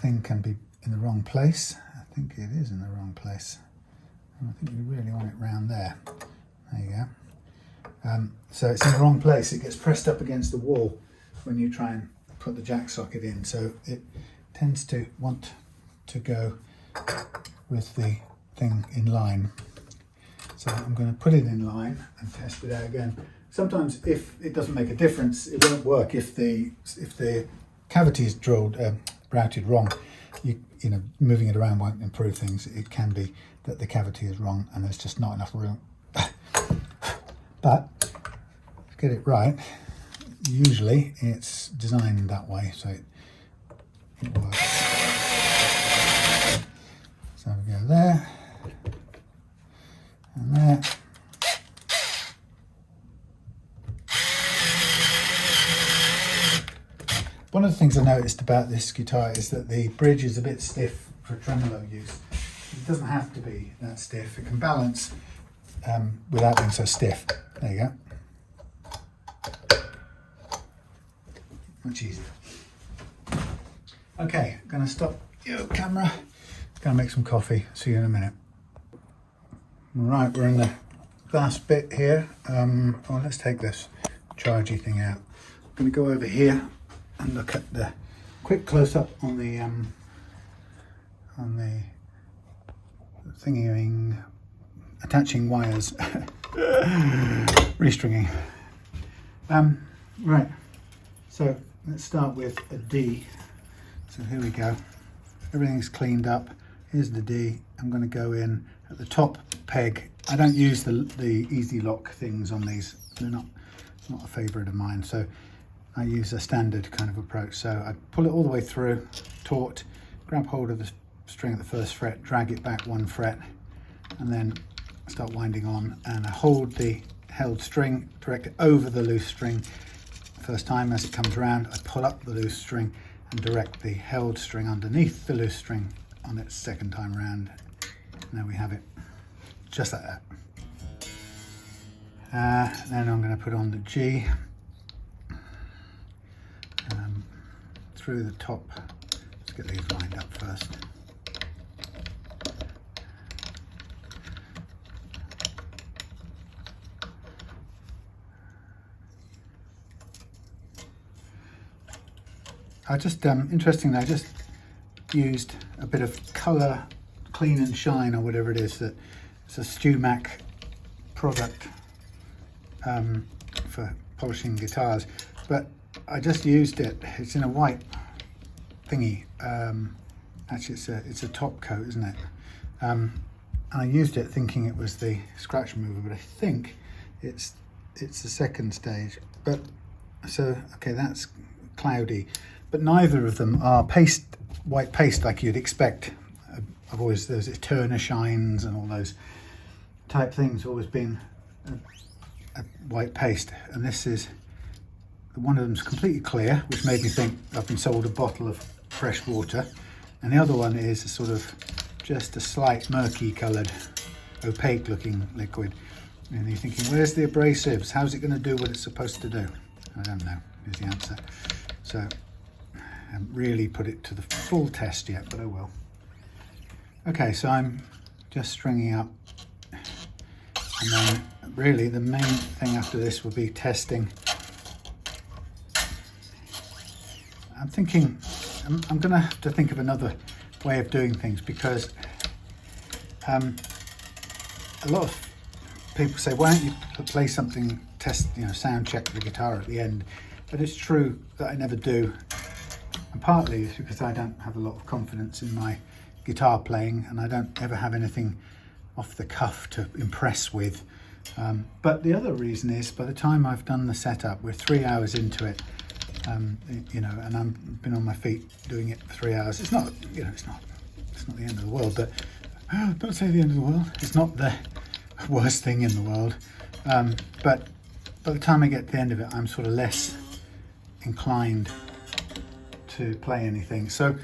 thing can be in the wrong place. I think it is in the wrong place. And I think we really want it round there. There you go. So it's in the wrong place. It gets pressed up against the wall when you try and put the jack socket in. So it tends to want to go with the thing in line. So I'm going to put it in line and test it out again. Sometimes if it doesn't make a difference, it won't work. If the cavity is routed wrong, you know, moving it around won't improve things. It can be that the cavity is wrong and there's just not enough room. But to get it right, usually it's designed that way, so it works. So we go there and there. One of the things I noticed about this guitar is that the bridge is a bit stiff for tremolo use. It doesn't have to be that stiff. It can balance without being so stiff. There you go. Much easier. Okay, I'm going to stop your camera. Going to make some coffee. See you in a minute. Right, we're in the last bit here. Well, let's take this chargy thing out. I'm going to go over here and look at the quick close-up on the thingy attaching wires, restringing. Right, so let's start with a D. So here we go. Everything's cleaned up. Here's the D. I'm going to go in at the top peg. I don't use the easy lock things on these. They're not a favourite of mine. So I use a standard kind of approach. So I pull it all the way through, taut, grab hold of the string at the first fret, drag it back 1 fret, and then start winding on. And I hold the held string, direct it over the loose string. First time as it comes around, I pull up the loose string and direct the held string underneath the loose string on its second time around. And there we have it, just like that. Then I'm going to put on the G. Through the top. Let's get these lined up first. I just, interestingly, I just used a bit of colour, clean and shine, or whatever it is. That it's a StewMac product for polishing guitars, but I just used it. It's in a white thingy. Actually, it's a top coat, isn't it? And I used it thinking it was the scratch remover, but I think it's the second stage. But so okay, that's cloudy. But neither of them are white paste like you'd expect. I've always, those Turner shines and all those type things, always been a white paste, and this is. One of them's completely clear, which made me think I've been sold a bottle of fresh water. And the other one is a sort of just a slight murky coloured, opaque looking liquid. And you're thinking, where's the abrasives? How's it going to do what it's supposed to do? I don't know, is the answer. So I haven't really put it to the full test yet, but I will. Okay, so I'm just stringing up. And then really the main thing after this will be testing. I'm thinking, I'm going to have to think of another way of doing things, because a lot of people say, why don't you play something, test, sound check the guitar at the end? But it's true that I never do. And partly it's because I don't have a lot of confidence in my guitar playing, and I don't ever have anything off the cuff to impress with. But the other reason is, by the time I've done the setup, we're 3 hours into it, and I've been on my feet doing it for 3 hours. It's not, it's not the end of the world, but don't say the end of the world. It's not the worst thing in the world. But by the time I get to the end of it, I'm sort of less inclined to play anything. So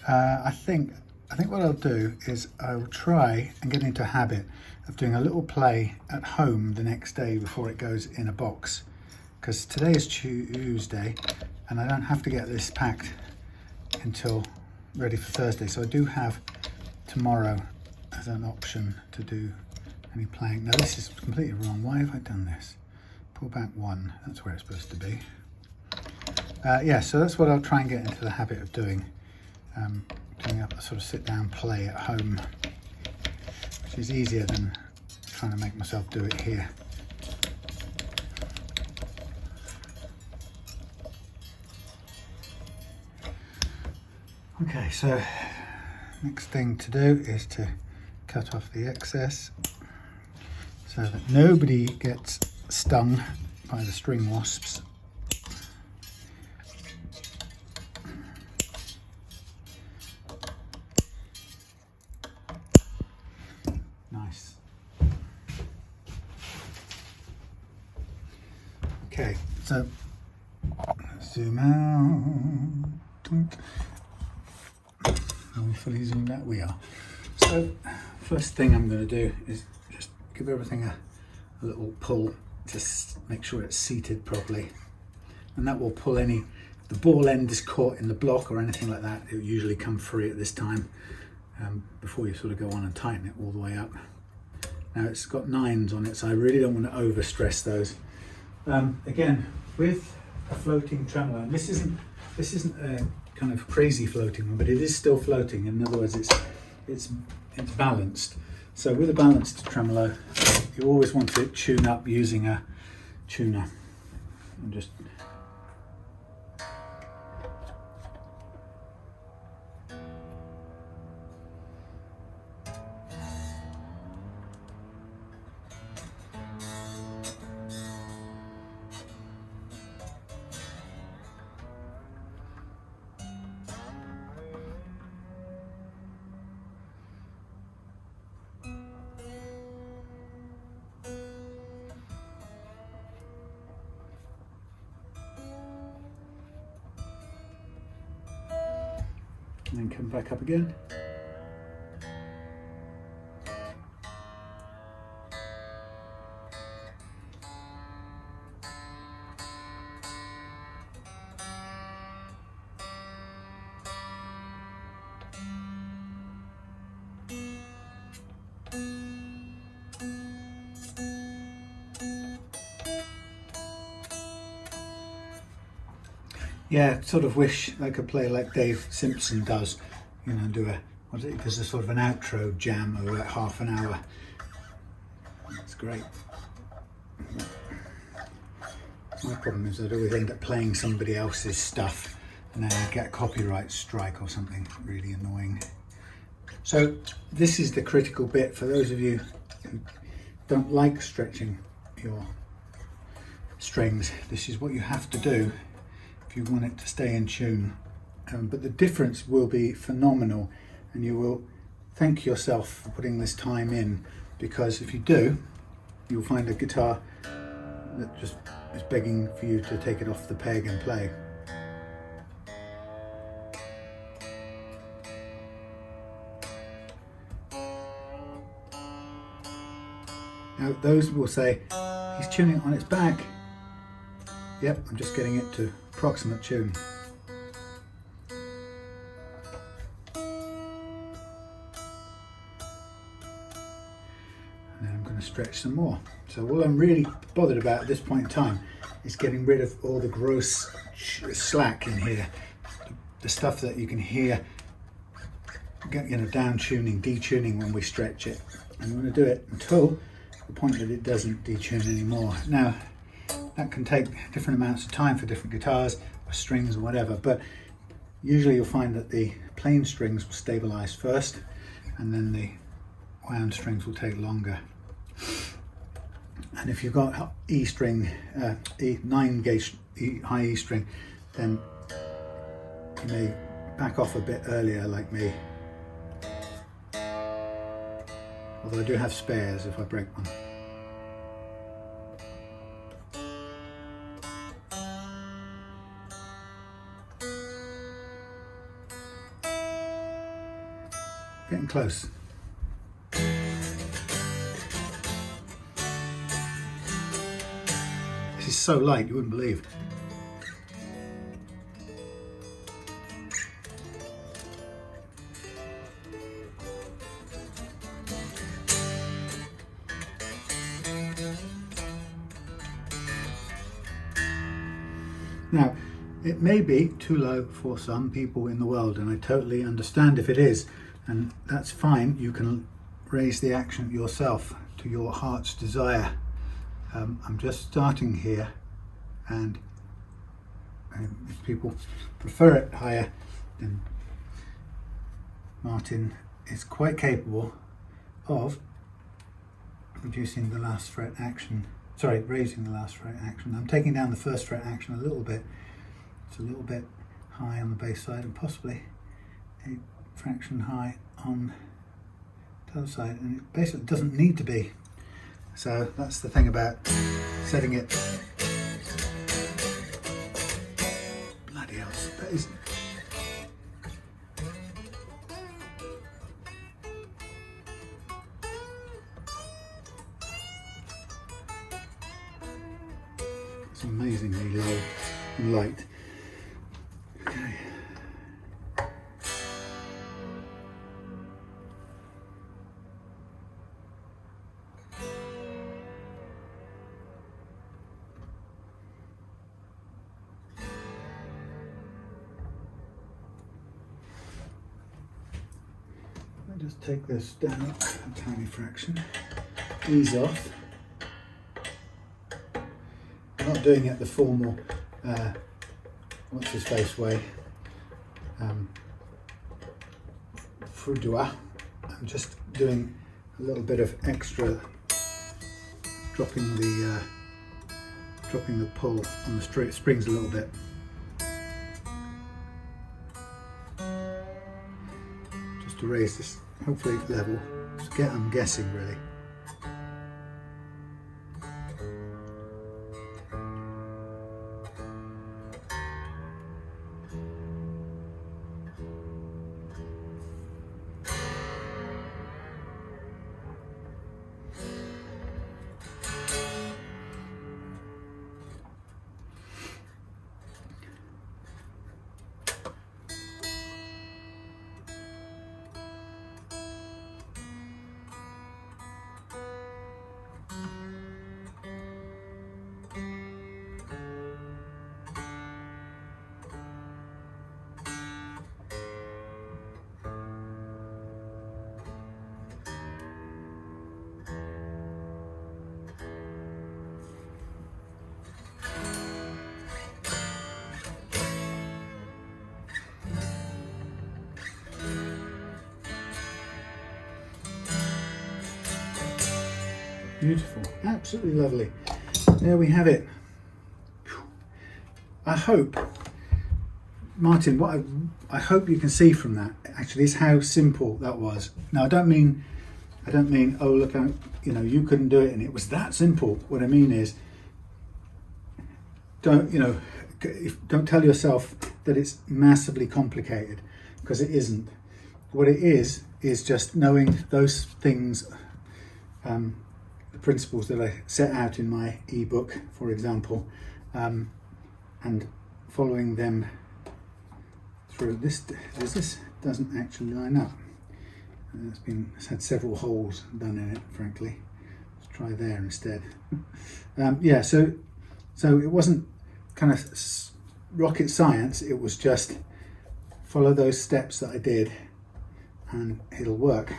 I think what I'll do is I will try and get into a habit of doing a little play at home the next day before it goes in a box, because today is Tuesday and I don't have to get this packed until ready for Thursday. So I do have tomorrow as an option to do any playing. Now this is completely wrong. Why have I done this? Pull back one, that's where it's supposed to be. Yeah, so that's what I'll try and get into the habit of doing. Doing a sort of sit down play at home, which is easier than trying to make myself do it here. Okay, so next thing to do is to cut off the excess so that nobody gets stung by the string wasps. Nice. Okay, so zoom out. Are we fully zoomed out? We are. So first thing I'm going to do is just give everything a little pull to make sure it's seated properly, and that will pull any, if the ball end is caught in the block or anything like that, it will usually come free at this time, before you sort of go on and tighten it all the way up. Now it's got 9s on it, so I really don't want to over stress those. Again, with a floating tremolo, and this isn't a kind of crazy floating one, but it is still floating. In other words, it's balanced. So with a balanced tremolo, you always want to tune up using a tuner. And just and then come back up again. Yeah, sort of wish I could play like Dave Simpson does, do there's a sort of an outro jam of about half an hour. That's great. My problem is I'd always end up playing somebody else's stuff and then I'd get a copyright strike or something really annoying. So this is the critical bit for those of you who don't like stretching your strings. This is what you have to do if you want it to stay in tune. But the difference will be phenomenal, and you will thank yourself for putting this time in, because if you do, you'll find a guitar that just is begging for you to take it off the peg and play. Now those will say, he's tuning it on its back. Yep, I'm just getting it to approximate tune. And then I'm going to stretch some more. So all I'm really bothered about at this point in time is getting rid of all the gross slack in here. The stuff that you can hear, down tuning, detuning when we stretch it. And I'm going to do it until the point that it doesn't detune anymore. Now, that can take different amounts of time for different guitars or strings or whatever, but usually you'll find that the plain strings will stabilize first and then the wound strings will take longer. And if you've got E string, 9 gauge high E string, then you may back off a bit earlier like me. Although I do have spares if I break one. Getting close. This is so light you wouldn't believe. Now, it may be too low for some people in the world, and I totally understand if it is, and that's fine. You can raise the action yourself to your heart's desire. I'm just starting here, and if people prefer it higher, then Martin is quite capable of reducing the last fret action. Sorry, raising the last fret action. I'm taking down the first fret action a little bit. It's a little bit high on the bass side and possibly a fraction high on the other side, and it basically doesn't need to be. So that's the thing about setting it. Bloody hell, that is. It's amazingly low and light. Okay. I'll just take this down a tiny fraction, ease off. I'm not doing it the formal what's his face way, Frudua. I'm just doing a little bit of extra, dropping the pull on the springs a little bit. Just to raise this, hopefully level. I'm guessing really. Beautiful, absolutely lovely. There we have it. I hope, Martin, what I hope you can see from that actually is how simple that was. Now I don't mean oh look how, you couldn't do it and it was that simple. What I mean is don't tell yourself that it's massively complicated, because it isn't. What it is just knowing those things the principles that I set out in my ebook, for example, and following them through. This doesn't actually line up. It's had several holes done in it, frankly. Let's try there instead. Yeah, so it wasn't kind of rocket science. It was just follow those steps that I did and it'll work.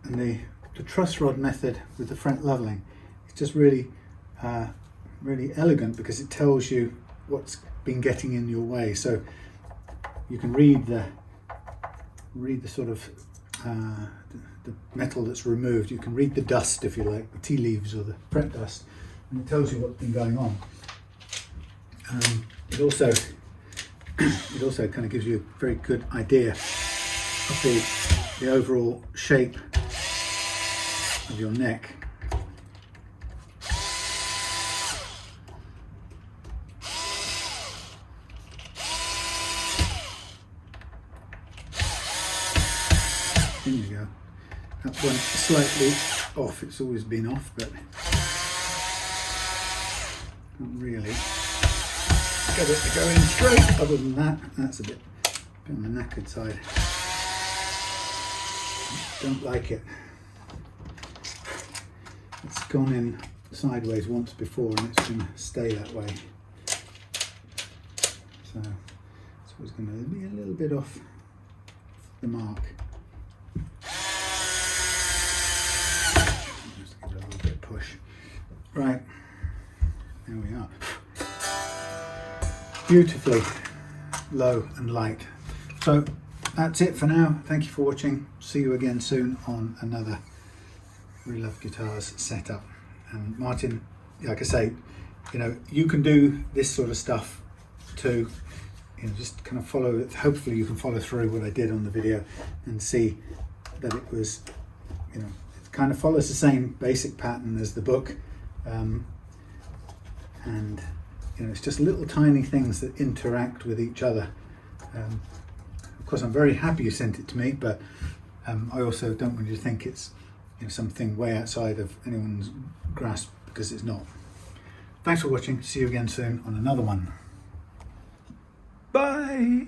And the truss rod method with the fret leveling, it's just really really elegant because it tells you what's been getting in your way. So you can read the sort of the metal that's removed. You can read the dust, if you like, the tea leaves or the fret dust, and it tells you what's been going on. It also kind of gives you a very good idea of the overall shape of your neck. There you go. That one slightly off. It's always been off, but not really. Get it to go in straight. Other than that, that's a bit on the knackered side. Don't like it. It's gone in sideways once before, and it's going to stay that way. So it's always going to be a little bit off the mark. Just give it a little bit of push. Right, there we are. Beautifully low and light. So that's it for now. Thank you for watching. See you again soon on another We Love Guitars setup. And Martin, like I say, you know, you can do this sort of stuff too. You know, just kind of follow it. Hopefully you can follow through what I did on the video and see that it was, you know, it kind of follows the same basic pattern as the book. And you know, it's just little tiny things that interact with each other. Of course, I'm very happy you sent it to me, but I also don't want you to think it's, you know, something way outside of anyone's grasp, because it's not. Thanks for watching. See you again soon on another one. Bye.